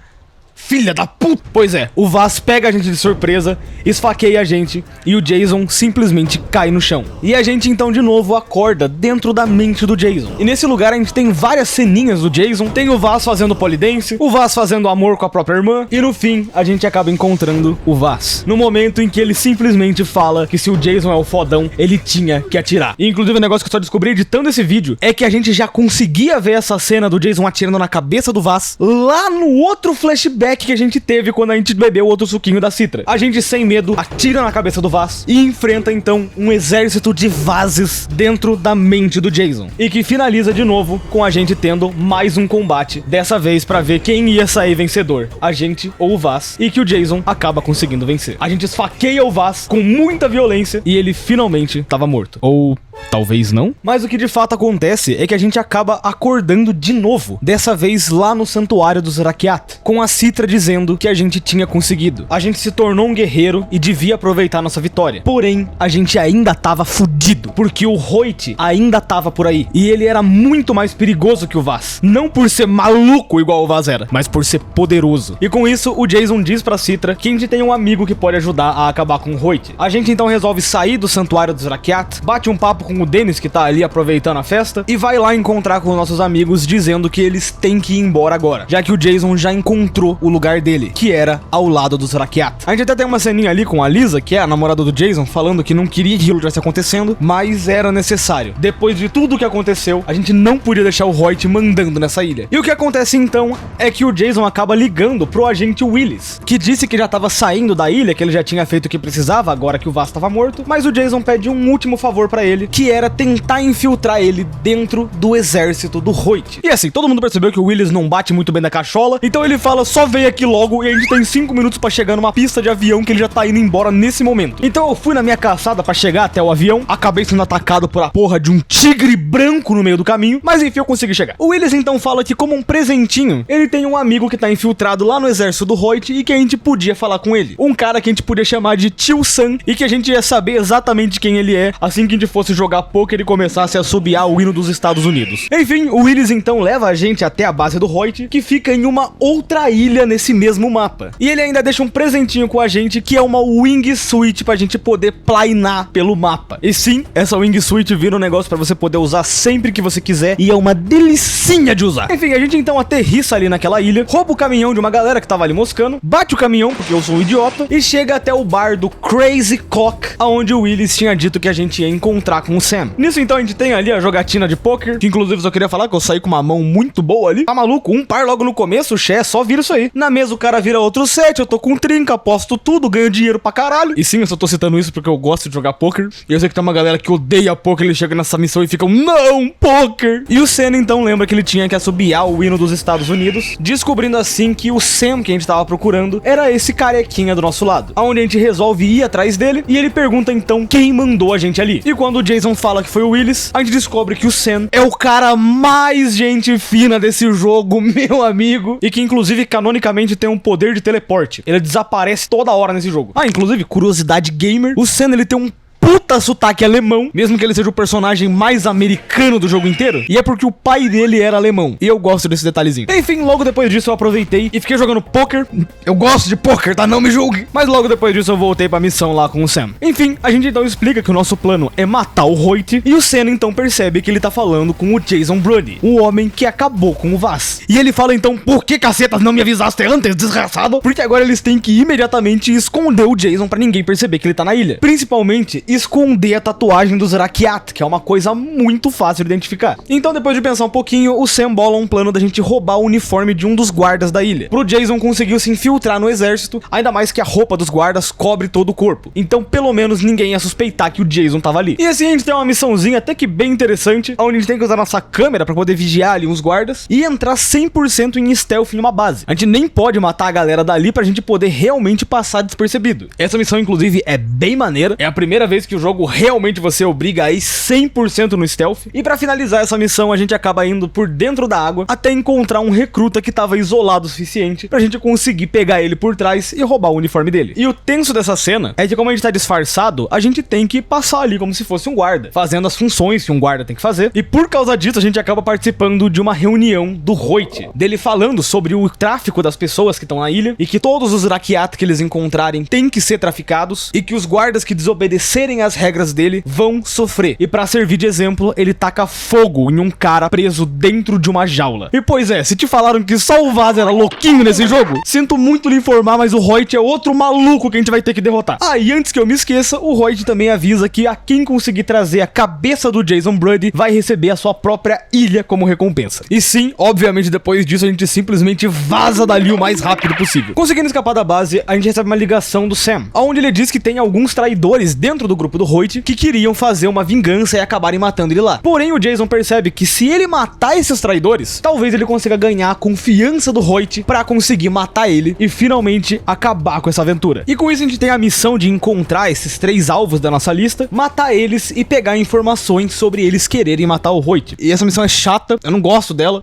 Filha da puta! Pois é, o Vaz pega a gente de surpresa, esfaqueia a gente e o Jason simplesmente cai no chão. E a gente então de novo acorda dentro da mente do Jason. E nesse lugar a gente tem várias ceninhas do Jason, tem o Vaz fazendo polidense, o Vaz fazendo amor com a própria irmã, e no fim a gente acaba encontrando o Vaz. No momento em que ele simplesmente fala que se o Jason é o fodão, ele tinha que atirar. E inclusive o negócio que eu só descobri editando esse vídeo é que a gente já conseguia ver essa cena do Jason atirando na cabeça do Vaz lá no outro flashback que a gente teve quando a gente bebeu outro suquinho da Citra. A gente, sem medo, atira na cabeça do Vaz e enfrenta então um exército de Vazes dentro da mente do Jason. E que finaliza de novo com a gente tendo mais um combate, dessa vez pra ver quem ia sair vencedor, a gente ou o Vaz, e que o Jason acaba conseguindo vencer. A gente esfaqueia o Vaz com muita violência e ele finalmente tava morto. Ou... talvez não. Mas o que de fato acontece é que a gente acaba acordando de novo, dessa vez lá no santuário dos Rakyat, com a Citra dizendo que a gente tinha conseguido. A gente se tornou um guerreiro e devia aproveitar nossa vitória. Porém, a gente ainda tava fudido, porque o Hoyt ainda tava por aí. E ele era muito mais perigoso que o Vaz. Não por ser maluco igual o Vaz era, mas por ser poderoso. E com isso, o Jason diz pra Citra que a gente tem um amigo que pode ajudar a acabar com o Hoyt. A gente então resolve sair do santuário dos Rakyat, bate um papo com o Dennis, que tá ali aproveitando a festa, e vai lá encontrar com os nossos amigos, dizendo que eles têm que ir embora agora, já que o Jason já encontrou o lugar dele, que era ao lado dos Rakyat. A gente até tem uma ceninha ali com a Lisa, que é a namorada do Jason, falando que não queria que aquilo estivesse acontecendo, mas era necessário. Depois de tudo o que aconteceu, a gente não podia deixar o Hoyt mandando nessa ilha. E o que acontece então é que o Jason acaba ligando pro agente Willis, que disse que já tava saindo da ilha, que ele já tinha feito o que precisava agora que o Vaz tava morto, mas o Jason pede um último favor pra ele, que era tentar infiltrar ele dentro do exército do Hoyt. E assim, todo mundo percebeu que o Willis não bate muito bem na cachola, então ele fala, só vem aqui logo e a gente tem 5 minutos pra chegar numa pista de avião que ele já tá indo embora nesse momento. Então eu fui na minha caçada pra chegar até o avião, acabei sendo atacado por a porra de um tigre branco no meio do caminho, mas enfim, eu consegui chegar. O Willis então fala que como um presentinho, ele tem um amigo que tá infiltrado lá no exército do Hoyt e que a gente podia falar com ele. Um cara que a gente podia chamar de Tio Sam e que a gente ia saber exatamente quem ele é assim que a gente fosse jogar poker e começasse a assobiar o hino dos Estados Unidos. Enfim, o Willis então leva a gente até a base do Hoyt, que fica em uma outra ilha nesse mesmo mapa. E ele ainda deixa um presentinho com a gente, que é uma wingsuit pra gente poder planar pelo mapa. E sim, essa wingsuit vira um negócio pra você poder usar sempre que você quiser e é uma delicinha de usar. Enfim, a gente então aterrissa ali naquela ilha, rouba o caminhão de uma galera que tava ali moscando, bate o caminhão, porque eu sou um idiota, e chega até o bar do Crazy Cock, aonde o Willis tinha dito que a gente ia encontrar com o Sam. Nisso então a gente tem ali a jogatina de poker, que inclusive só queria falar que eu saí com uma mão muito boa ali. Tá maluco? Um par logo no começo, o Xé só vira isso aí. Na mesa o cara vira outro set, eu tô com trinca, aposto tudo, ganho dinheiro pra caralho. E sim, eu só tô citando isso porque eu gosto de jogar poker. E eu sei que tem uma galera que odeia poker, ele chega nessa missão e fica não, poker! E o Sam então lembra que ele tinha que assobiar o hino dos Estados Unidos, descobrindo assim que o Sam que a gente tava procurando era esse carequinha do nosso lado. Aonde a gente resolve ir atrás dele e ele pergunta então quem mandou a gente ali. E quando o Jason fala que foi o Willis, a gente descobre que o Sam é o cara mais gente fina desse jogo, meu amigo, e que inclusive canonicamente tem um poder de teleporte. Ele desaparece toda hora nesse jogo. Ah, inclusive, curiosidade gamer, o Sam ele tem um puta sotaque alemão, mesmo que ele seja o personagem mais americano do jogo inteiro. E é porque o pai dele era alemão. E eu gosto desse detalhezinho. Enfim, logo depois disso eu aproveitei e fiquei jogando poker. Eu gosto de poker, tá? Não me julgue. Mas logo depois disso eu voltei pra missão lá com o Sam. Enfim, a gente então explica que o nosso plano é matar o Hoyt. E o Sam então percebe que ele tá falando com o Jason Brody, o homem que acabou com o Vaz. E ele fala então, por que cacetas não me avisaste antes, desgraçado? Porque agora eles têm que imediatamente esconder o Jason pra ninguém perceber que ele tá na ilha. Principalmente, esconder a tatuagem dos Rakyat, que é uma coisa muito fácil de identificar. Então, depois de pensar um pouquinho, o Sam bola um plano da gente roubar o uniforme de um dos guardas da ilha. Pro Jason conseguir se infiltrar no exército, ainda mais que a roupa dos guardas cobre todo o corpo. Então, pelo menos, ninguém ia suspeitar que o Jason tava ali. E assim, a gente tem uma missãozinha até que bem interessante, onde a gente tem que usar nossa câmera pra poder vigiar ali uns guardas e entrar 100% em stealth em uma base. A gente nem pode matar a galera dali pra gente poder realmente passar despercebido. Essa missão, inclusive, é bem maneira. É a primeira vez que o jogo realmente você obriga a ir 100% no stealth. E pra finalizar essa missão, a gente acaba indo por dentro da água até encontrar um recruta que tava isolado o suficiente pra gente conseguir pegar ele por trás e roubar o uniforme dele. E o tenso dessa cena é que, como a gente tá disfarçado, a gente tem que passar ali como se fosse um guarda, fazendo as funções que um guarda tem que fazer. E por causa disso, a gente acaba participando de uma reunião do Hoyt, dele falando sobre o tráfico das pessoas que estão na ilha e que todos os Rakyat que eles encontrarem têm que ser traficados e que os guardas que desobedecerem às regras dele vão sofrer. E pra servir de exemplo, ele taca fogo em um cara preso dentro de uma jaula. E pois é, se te falaram que só o Vaz era louquinho nesse jogo, sinto muito lhe informar, mas o Hoyt é outro maluco que a gente vai ter que derrotar. Ah, e antes que eu me esqueça, o Hoyt também avisa que a quem conseguir trazer a cabeça do Jason Brody vai receber a sua própria ilha como recompensa. E sim, obviamente depois disso a gente simplesmente vaza dali o mais rápido possível. Conseguindo escapar da base, a gente recebe uma ligação do Sam, onde ele diz que tem alguns traidores dentro do grupo do Hoyt que queriam fazer uma vingança e acabarem matando ele lá. Porém, o Jason percebe que se ele matar esses traidores, talvez ele consiga ganhar a confiança do Hoyt pra conseguir matar ele e finalmente acabar com essa aventura. E com isso a gente tem a missão de encontrar esses 3 alvos da nossa lista, matar eles e pegar informações sobre eles quererem matar o Hoyt. E essa missão é chata, eu não gosto dela.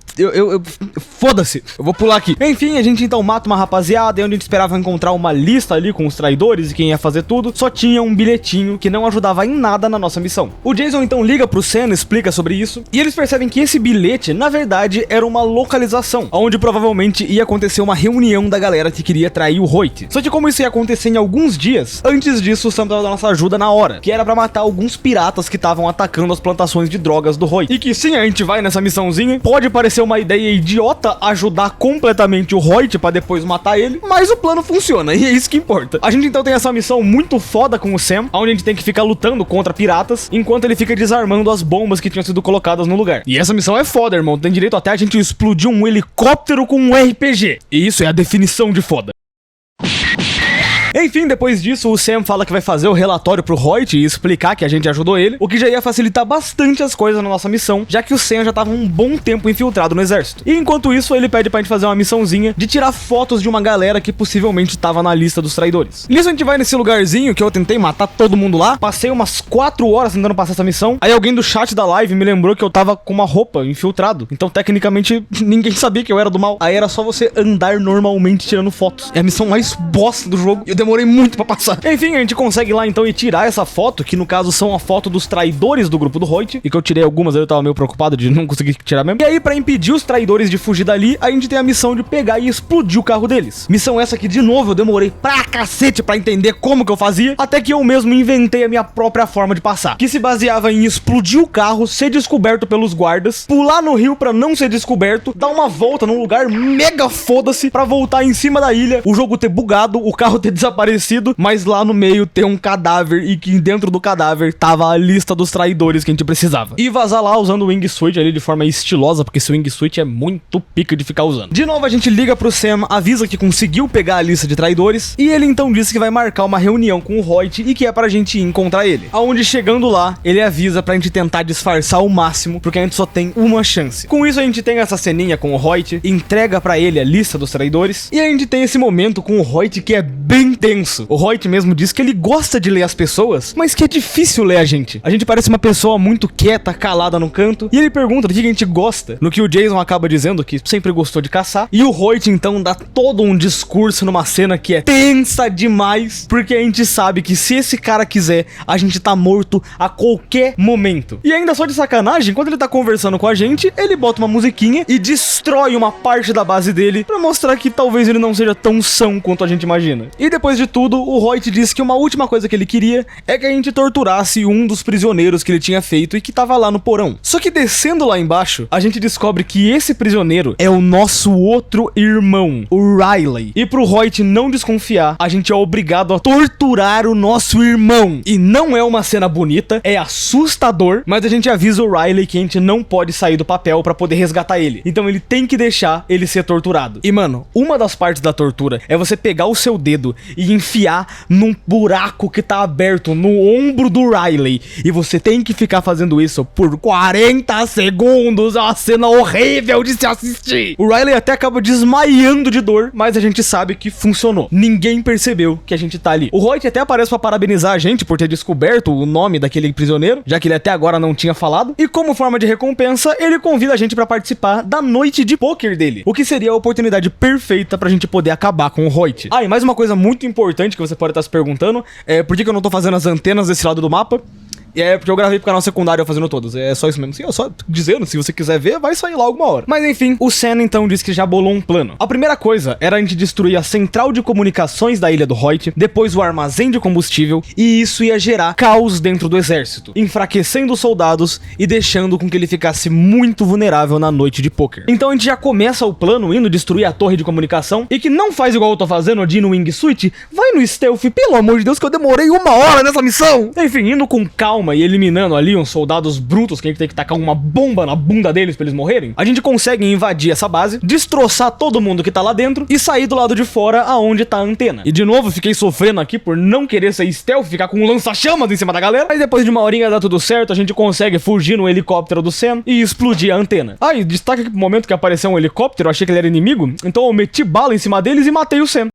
Foda-se, eu vou pular aqui. Enfim, a gente então mata uma rapaziada e onde a gente esperava encontrar uma lista ali com os traidores e quem ia fazer tudo, só tinha um bilhetinho que não ajudava em nada na nossa missão. O Jason então liga pro Sam, explica sobre isso, e eles percebem que esse bilhete, na verdade, era uma localização, onde provavelmente ia acontecer uma reunião da galera que queria trair o Hoyt. Só que como isso ia acontecer em alguns dias, antes disso o Sam tava dando nossa ajuda na hora, que era pra matar alguns piratas que estavam atacando as plantações de drogas do Hoyt. E que sim, a gente vai nessa missãozinha, pode parecer uma ideia idiota ajudar completamente o Hoyt pra depois matar ele, mas o plano funciona, e é isso que importa. A gente então tem essa missão muito foda com o Sam, onde a gente tem que ficar lutando contra piratas, enquanto ele fica desarmando as bombas que tinham sido colocadas no lugar. E essa missão é foda, irmão, tem direito até a gente explodir um helicóptero com um RPG. E isso é a definição de foda. Enfim, depois disso, o Sam fala que vai fazer o relatório pro Hoyt e explicar que a gente ajudou ele, o que já ia facilitar bastante as coisas na nossa missão, já que o Sam já tava um bom tempo infiltrado no exército. E enquanto isso, ele pede pra gente fazer uma missãozinha de tirar fotos de uma galera que possivelmente tava na lista dos traidores. Nisso a gente vai nesse lugarzinho que eu tentei matar todo mundo lá, passei umas 4 horas tentando passar essa missão, aí alguém do chat da live me lembrou que eu tava com uma roupa infiltrado, então tecnicamente ninguém sabia que eu era do mal, aí era só você andar normalmente tirando fotos. É a missão mais bosta do jogo, eu demorei muito pra passar. Enfim, a gente consegue lá então e tirar essa foto, que no caso são a foto dos traidores do grupo do Hoyt, e que eu tirei algumas, eu tava meio preocupado de não conseguir tirar mesmo. E aí, pra impedir os traidores de fugir dali, a gente tem a missão de pegar e explodir o carro deles. Missão essa que, de novo, eu demorei pra cacete pra entender como que eu fazia, até que eu mesmo inventei a minha própria forma de passar, que se baseava em explodir o carro, ser descoberto pelos guardas, pular no rio pra não ser descoberto, dar uma volta num lugar mega foda-se pra voltar em cima da ilha, o jogo ter bugado, o carro ter desaparecido, mas lá no meio ter um cadáver e que dentro do cadáver tava a lista dos traidores que a gente precisava. E vazar lá usando o wingsuit ali de forma estilosa, porque esse wingsuit é muito pica de ficar usando. De novo a gente liga pro Sam, avisa que conseguiu pegar a lista de traidores, e ele então disse que vai marcar uma reunião com o Hoyt e que é pra gente ir encontrar ele. Aonde chegando lá, ele avisa pra gente tentar disfarçar ao máximo, porque a gente só tem uma chance. Com isso a gente tem essa ceninha com o Hoyt, entrega pra ele a lista dos traidores, e a gente tem esse momento com o Hoyt que é bem intenso. O Hoyt mesmo diz que ele gosta de ler as pessoas, mas que é difícil ler a gente. A gente parece uma pessoa muito quieta, calada no canto, e ele pergunta do que a gente gosta, no que o Jason acaba dizendo que sempre gostou de caçar, e o Hoyt então dá todo um discurso numa cena que é tensa demais, porque a gente sabe que se esse cara quiser, a gente tá morto a qualquer momento. E ainda só de sacanagem, quando ele tá conversando com a gente, ele bota uma musiquinha e destrói uma parte da base dele pra mostrar que talvez ele não seja tão são quanto a gente imagina. E depois de tudo, o Hoyt diz que uma última coisa que ele queria é que a gente torturasse um dos prisioneiros que ele tinha feito e que tava lá no porão. Só que descendo lá embaixo, a gente descobre que esse prisioneiro é o nosso outro irmão, o Riley. E pro Hoyt não desconfiar, a gente é obrigado a torturar o nosso irmão. E não é uma cena bonita, é assustador, mas a gente avisa o Riley que a gente não pode sair do papel pra poder resgatar ele. Então ele tem que deixar ele ser torturado. E mano, uma das partes da tortura é você pegar o seu dedo e enfiar num buraco que tá aberto no ombro do Riley. E você tem que ficar fazendo isso por 40 segundos. É uma cena horrível de se assistir. O Riley até acaba desmaiando de dor, mas a gente sabe que funcionou. Ninguém percebeu que a gente tá ali. O Hoyt até aparece pra parabenizar a gente por ter descoberto o nome daquele prisioneiro, já que ele até agora não tinha falado. E como forma de recompensa, ele convida a gente pra participar da noite de pôquer dele, o que seria a oportunidade perfeita pra gente poder acabar com o Hoyt. Ah, e mais uma coisa muito importante que você pode estar se perguntando é por que eu não tô fazendo as antenas desse lado do mapa. E é porque eu gravei pro canal secundário fazendo todos. É só isso mesmo. Sim, eu só dizendo, se você quiser ver, vai sair lá alguma hora. Mas enfim, o Sam então disse que já bolou um plano. A primeira coisa era a gente destruir a central de comunicações da ilha do Hoyt, depois o armazém de combustível, e isso ia gerar caos dentro do exército, enfraquecendo os soldados e deixando com que ele ficasse muito vulnerável na noite de pôquer. Então a gente já começa o plano indo destruir a torre de comunicação, e que não faz igual eu tô fazendo de ir no wingsuit, vai no stealth, pelo amor de Deus, que eu demorei 1 hora nessa missão. Enfim, indo com calma e eliminando ali uns soldados brutos que a gente tem que tacar uma bomba na bunda deles pra eles morrerem, a gente consegue invadir essa base, destroçar todo mundo que tá lá dentro e sair do lado de fora aonde tá a antena. E de novo, fiquei sofrendo aqui por não querer ser stealth, ficar com um lança-chamas em cima da galera, mas depois de uma horinha dá tudo certo, a gente consegue fugir no helicóptero do Sam e explodir a antena. Ah, e destaque aqui pro momento que apareceu um helicóptero, eu achei que ele era inimigo, então eu meti bala em cima deles e matei o Sam.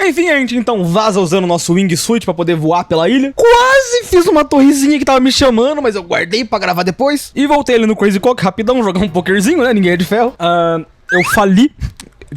Enfim, a gente então vaza usando o nosso wingsuit pra poder voar pela ilha. Quase fiz uma torrezinha que tava me chamando, mas eu guardei pra gravar depois. E voltei ali no Crazy Cock rapidão, jogar um pokerzinho, né? Ninguém é de ferro. Eu fali.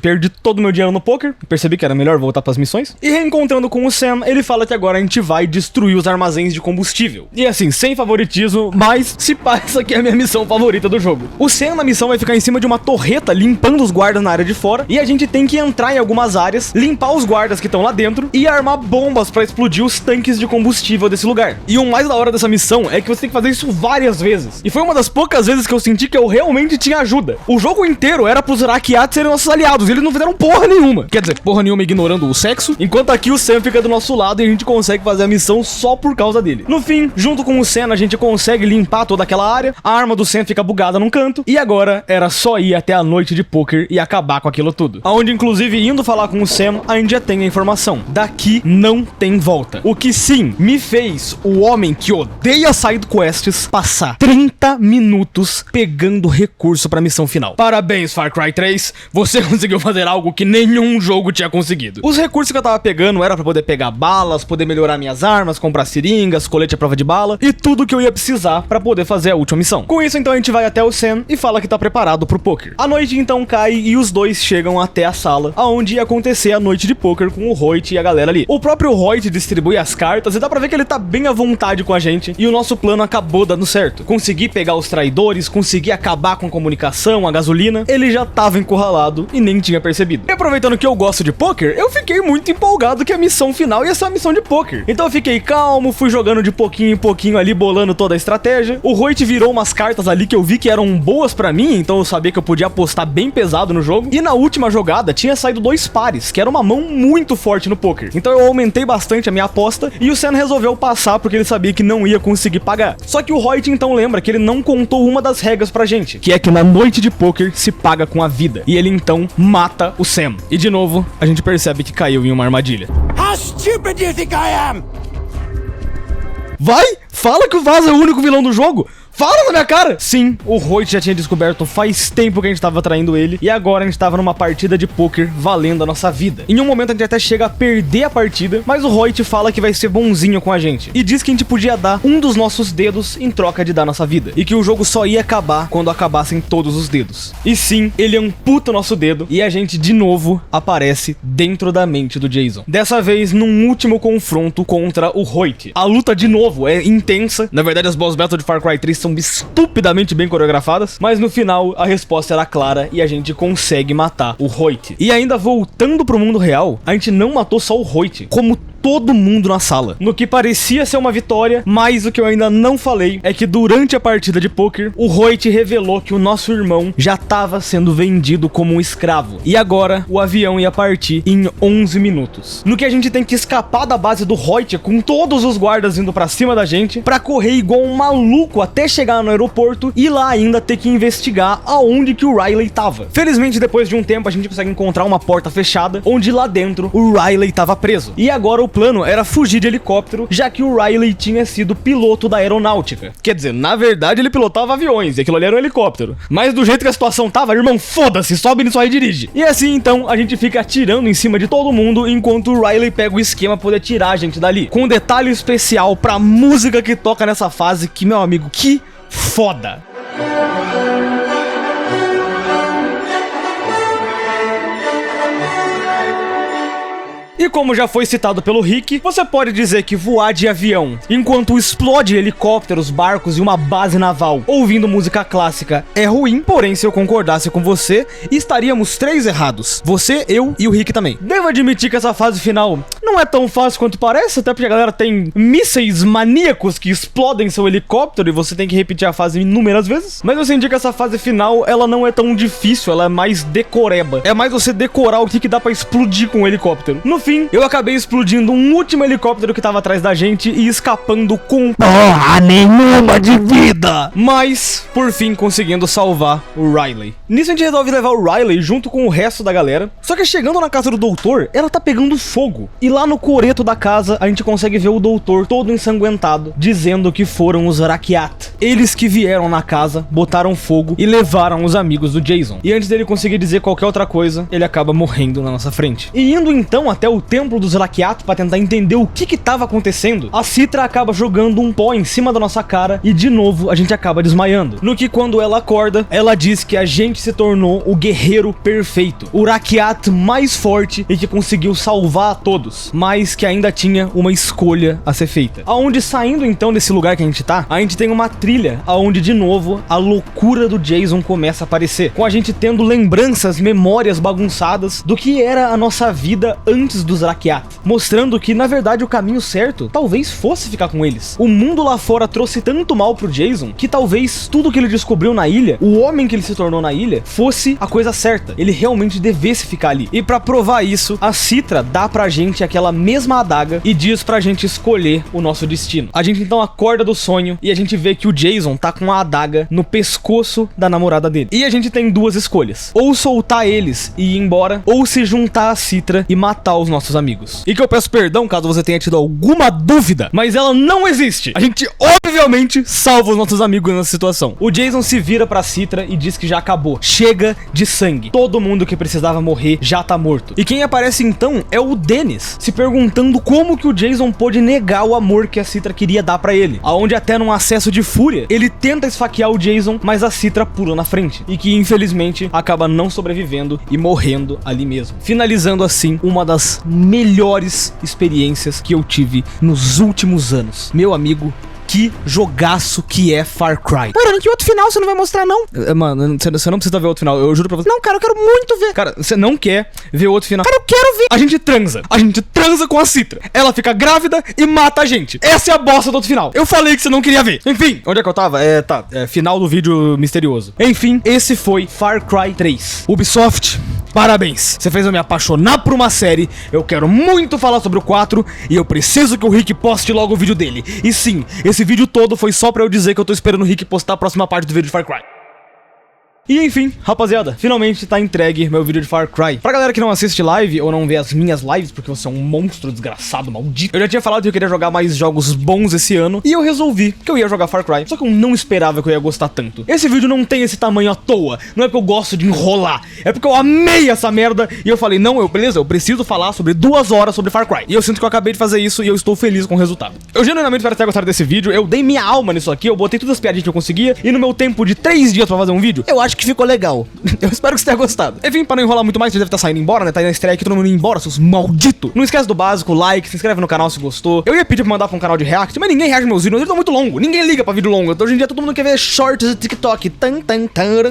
Perdi todo o meu dinheiro no poker, percebi que era melhor voltar pras missões. E reencontrando com o Sam, ele fala que agora a gente vai destruir os armazéns de combustível. E assim, sem favoritismo, mas se pá, essa aqui é a minha missão favorita do jogo. O Sam na missão vai ficar em cima de uma torreta, limpando os guardas na área de fora. E a gente tem que entrar em algumas áreas, limpar os guardas que estão lá dentro e armar bombas pra explodir os tanques de combustível desse lugar. E o mais da hora dessa missão é que você tem que fazer isso várias vezes. E foi uma das poucas vezes que eu senti que eu realmente tinha ajuda. O jogo inteiro era pros Rakyat serem nossos aliados, e eles não fizeram porra nenhuma. Quer dizer, porra nenhuma ignorando o sexo, enquanto aqui o Sam fica do nosso lado e a gente consegue fazer a missão só por causa dele. No fim, junto com o Sam, a gente consegue limpar toda aquela área, a arma do Sam fica bugada num canto, e agora era só ir até a noite de pôquer e acabar com aquilo tudo. Aonde, inclusive, indo falar com o Sam, a gente já tem a informação. Daqui não tem volta. O que sim, me fez o homem que odeia side quests passar 30 minutos pegando recurso pra missão final. Parabéns, Far Cry 3, você conseguiu fazer algo que nenhum jogo tinha conseguido. Os recursos que eu tava pegando era pra poder pegar balas, poder melhorar minhas armas, comprar seringas, colete à prova de bala e tudo que eu ia precisar pra poder fazer a última missão. Com isso, então, a gente vai até o Sam e fala que tá preparado pro poker. A noite então cai e os dois chegam até a sala aonde ia acontecer a noite de poker com o Hoyt e a galera ali. O próprio Hoyt distribui as cartas e dá pra ver que ele tá bem à vontade com a gente, e o nosso plano acabou dando certo. Consegui pegar os traidores, consegui acabar com a comunicação, a gasolina. Ele já tava encurralado e nem tinha percebido. E aproveitando que eu gosto de poker, eu fiquei muito empolgado que a missão final ia ser uma missão de poker. Então eu fiquei calmo, fui jogando de pouquinho em pouquinho ali, bolando toda a estratégia. O Hoyt virou umas cartas ali que eu vi que eram boas pra mim, então eu sabia que eu podia apostar bem pesado no jogo. E na última jogada tinha saído 2 pares, que era uma mão muito forte no poker. Então eu aumentei bastante a minha aposta e o Sam resolveu passar porque ele sabia que não ia conseguir pagar. Só que o Hoyt então lembra que ele não contou uma das regras pra gente, que é que na noite de poker se paga com a vida. E ele então mata o Sam. E de novo, a gente percebe que caiu em uma armadilha. How stupid do you think I am? Vai Fala que o Vaz é o único vilão do jogo. Fala na minha cara! Sim, o Hoyt já tinha descoberto faz tempo que a gente tava traindo ele. E agora a gente tava numa partida de poker valendo a nossa vida. Em um momento a gente até chega a perder a partida, mas o Hoyt fala que vai ser bonzinho com a gente. E diz que a gente podia dar um dos nossos dedos em troca de dar nossa vida. E que o jogo só ia acabar quando acabassem todos os dedos. E sim, ele amputa o nosso dedo e a gente de novo aparece dentro da mente do Jason. Dessa vez num último confronto contra o Hoyt. A luta de novo é intensa. Na verdade as boss battles de Far Cry 3 são estupidamente bem coreografadas, mas no final a resposta era clara e a gente consegue matar o Hoyt. E ainda voltando pro mundo real, a gente não matou só o Hoyt, como todo mundo na sala. No que parecia ser uma vitória, mas o que eu ainda não falei é que durante a partida de poker, o Hoyt revelou que o nosso irmão já estava sendo vendido como um escravo. E agora o avião ia partir em 11 minutos. No que a gente tem que escapar da base do Hoyt com todos os guardas indo pra cima da gente, pra correr igual um maluco até chegar no aeroporto e lá ainda ter que investigar aonde que o Riley tava. Felizmente depois de um tempo a gente consegue encontrar uma porta fechada, onde lá dentro o Riley tava preso. E agora o plano era fugir de helicóptero, já que o Riley tinha sido piloto da aeronáutica. Quer dizer, na verdade ele pilotava aviões, e aquilo ali era um helicóptero. Mas do jeito que a situação tava, irmão, foda-se, sobe nisso aí e dirige. E assim, então, a gente fica atirando em cima de todo mundo, enquanto o Riley pega o esquema pra poder tirar a gente dali. Com um detalhe especial pra música que toca nessa fase, que, meu amigo, que foda! E como já foi citado pelo Rick, você pode dizer que voar de avião, enquanto explode helicópteros, barcos e uma base naval, ouvindo música clássica, é ruim. Porém, se eu concordasse com você, estaríamos 3 errados. Você, eu e o Rick também. Devo admitir que essa fase final não é tão fácil quanto parece, até porque a galera tem mísseis maníacos que explodem seu helicóptero e você tem que repetir a fase inúmeras vezes. Mas eu senti que essa fase final, ela não é tão difícil, ela é mais decoreba. É mais você decorar o que dá pra explodir com o helicóptero. No fim, eu acabei explodindo um último helicóptero que tava atrás da gente e escapando com porra nenhuma de vida, mas por fim conseguindo salvar o Riley. Nisso a gente resolve levar o Riley junto com o resto da galera, só que chegando na casa do doutor, ela tá pegando fogo. E lá no coreto da casa a gente consegue ver o doutor todo ensanguentado, dizendo que foram os Rakyat. Eles que vieram na casa, botaram fogo e levaram os amigos do Jason. E antes dele conseguir dizer qualquer outra coisa, ele acaba morrendo na nossa frente. E indo então até o templo dos Rakyat para tentar entender o que tava acontecendo, a Citra acaba jogando um pó em cima da nossa cara e de novo a gente acaba desmaiando. No que quando ela acorda, ela diz que a gente se tornou o guerreiro perfeito, o Rakyat mais forte e que conseguiu salvar a todos, mas que ainda tinha uma escolha a ser feita. Aonde saindo então desse lugar que a gente tá, a gente tem uma trilha aonde de novo a loucura do Jason começa a aparecer, com a gente tendo lembranças, memórias bagunçadas do que era a nossa vida antes dos Rakyat, mostrando que na verdade o caminho certo talvez fosse ficar com eles. O mundo lá fora trouxe tanto mal pro Jason que talvez tudo que ele descobriu na ilha, o homem que ele se tornou na ilha, fosse a coisa certa, ele realmente devesse ficar ali. E pra provar isso, a Citra dá pra gente aquela mesma adaga e diz pra gente escolher o nosso destino. A gente então acorda do sonho e a gente vê que o Jason tá com a adaga no pescoço da namorada dele. E a gente tem duas escolhas: ou soltar eles e ir embora, ou se juntar a Citra e matar os nossos amigos. E que eu peço perdão caso você tenha tido alguma dúvida, mas ela não existe. A gente obviamente salva os nossos amigos nessa situação. O Jason se vira pra Citra e diz que já acabou. Chega de sangue. Todo mundo que precisava morrer já tá morto. E quem aparece então é o Dennis, se perguntando como que o Jason pôde negar o amor que a Citra queria dar pra ele. Aonde até num acesso de fúria, ele tenta esfaquear o Jason, mas a Citra pula na frente. E que infelizmente acaba não sobrevivendo e morrendo ali mesmo. Finalizando assim uma das melhores experiências que eu tive nos últimos anos. Meu amigo, que jogaço que é Far Cry. Mano, que outro final você não vai mostrar, não? Mano, você não precisa ver outro final, eu juro pra você. Não, cara, eu quero muito ver. Cara, você não quer ver outro final. Cara, eu quero ver. A gente transa com a Citra. Ela fica grávida e mata a gente. Essa é a bosta do outro final. Eu falei que você não queria ver. Enfim, onde é que eu tava? Final do vídeo misterioso. Enfim, esse foi Far Cry 3. Ubisoft, parabéns. Você fez eu me apaixonar por uma série. Eu quero muito falar sobre o 4 e eu preciso que o Rick poste logo o vídeo dele. E sim, esse vídeo todo foi só pra eu dizer que eu tô esperando o Rick postar a próxima parte do vídeo de Far Cry. E enfim, rapaziada, finalmente tá entregue meu vídeo de Far Cry. Pra galera que não assiste live ou não vê as minhas lives, porque você é um monstro desgraçado, maldito, eu já tinha falado que eu queria jogar mais jogos bons esse ano, e eu resolvi que eu ia jogar Far Cry, só que eu não esperava que eu ia gostar tanto. Esse vídeo não tem esse tamanho à toa, não é porque eu gosto de enrolar, é porque eu amei essa merda, e eu falei, não, beleza, eu preciso falar sobre 2 horas sobre Far Cry. E eu sinto que eu acabei de fazer isso e eu estou feliz com o resultado. Eu genuinamente espero ter gostado desse vídeo, eu dei minha alma nisso aqui, eu botei todas as piadinhas que eu conseguia, e no meu tempo de 3 dias pra fazer um vídeo, eu acho que ficou legal. Eu espero que você tenha gostado. Enfim, pra não enrolar muito mais, você deve estar saindo embora, né? Tá aí na estreia aqui, todo mundo indo embora, seus malditos. Não esquece do básico, like, se inscreve no canal se gostou. Eu ia pedir pra mandar pra um canal de react, mas ninguém reage meus vídeos, eles estão muito longos. Ninguém liga pra vídeo longo. Então, hoje em dia todo mundo quer ver shorts de TikTok.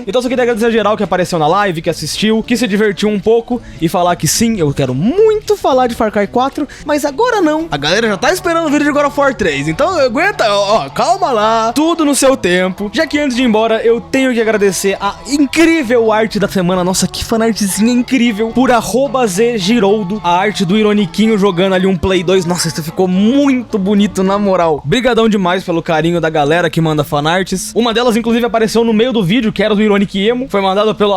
Então só queria agradecer a geral que apareceu na live, que assistiu, que se divertiu um pouco e falar que sim, eu quero muito falar de Far Cry 4, mas agora não. A galera já tá esperando o vídeo de God of War 3, então aguenta, ó, calma lá, tudo no seu tempo. Já que antes de ir embora, eu tenho que agradecer a incrível arte da semana, nossa, que fanartzinha incrível, por @ZGiroldo, a arte do Ironiquinho jogando ali um Play 2, nossa, isso ficou muito bonito, na moral. Brigadão demais pelo carinho da galera que manda fanarts. Uma delas, inclusive, apareceu no meio do vídeo, que era do Ironic Emo, foi mandado pelo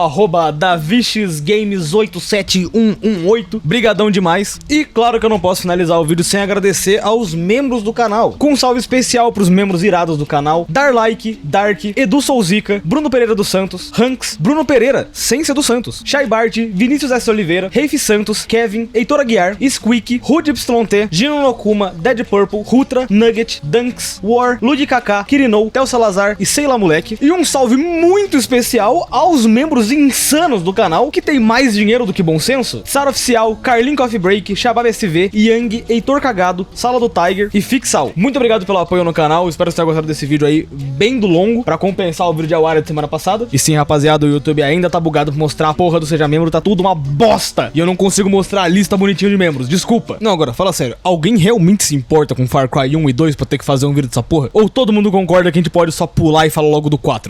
@DavixGames87118, brigadão demais. E claro que eu não posso finalizar o vídeo sem agradecer aos membros do canal, com um salve especial pros membros irados do canal, Darlike, Dark, Edu Souzica, Bruno Pereira dos Santos, Hanks, Bruno Pereira, sem ser dos Santos, Shai Bart, Vinícius S. Oliveira, Reife Santos, Kevin, Heitor Aguiar, Squeak, Rudy YT, Gino Nokuma, Dead Purple, Rutra, Nugget, Dunks, War, Ludi Kaká, Kirinou, Tel Salazar e Sei lá Moleque. E um salve muito especial aos membros insanos do canal, que tem mais dinheiro do que bom senso: Sara Oficial, Carlin Coffee Break, Shabab SV, Yang, Heitor Cagado, Sala do Tiger e Fixal. Muito obrigado pelo apoio no canal, espero que você tenha gostado desse vídeo aí, bem do longo, pra compensar o vídeo de Awara de semana passada. E sim, rapaziada, o YouTube ainda tá bugado pra mostrar a porra do Seja Membro, tá tudo uma bosta. E eu não consigo mostrar a lista bonitinha de membros, desculpa. Não, agora, fala sério, alguém realmente se importa com Far Cry 1 e 2 pra ter que fazer um vídeo dessa porra? Ou todo mundo concorda que a gente pode só pular e falar logo do 4?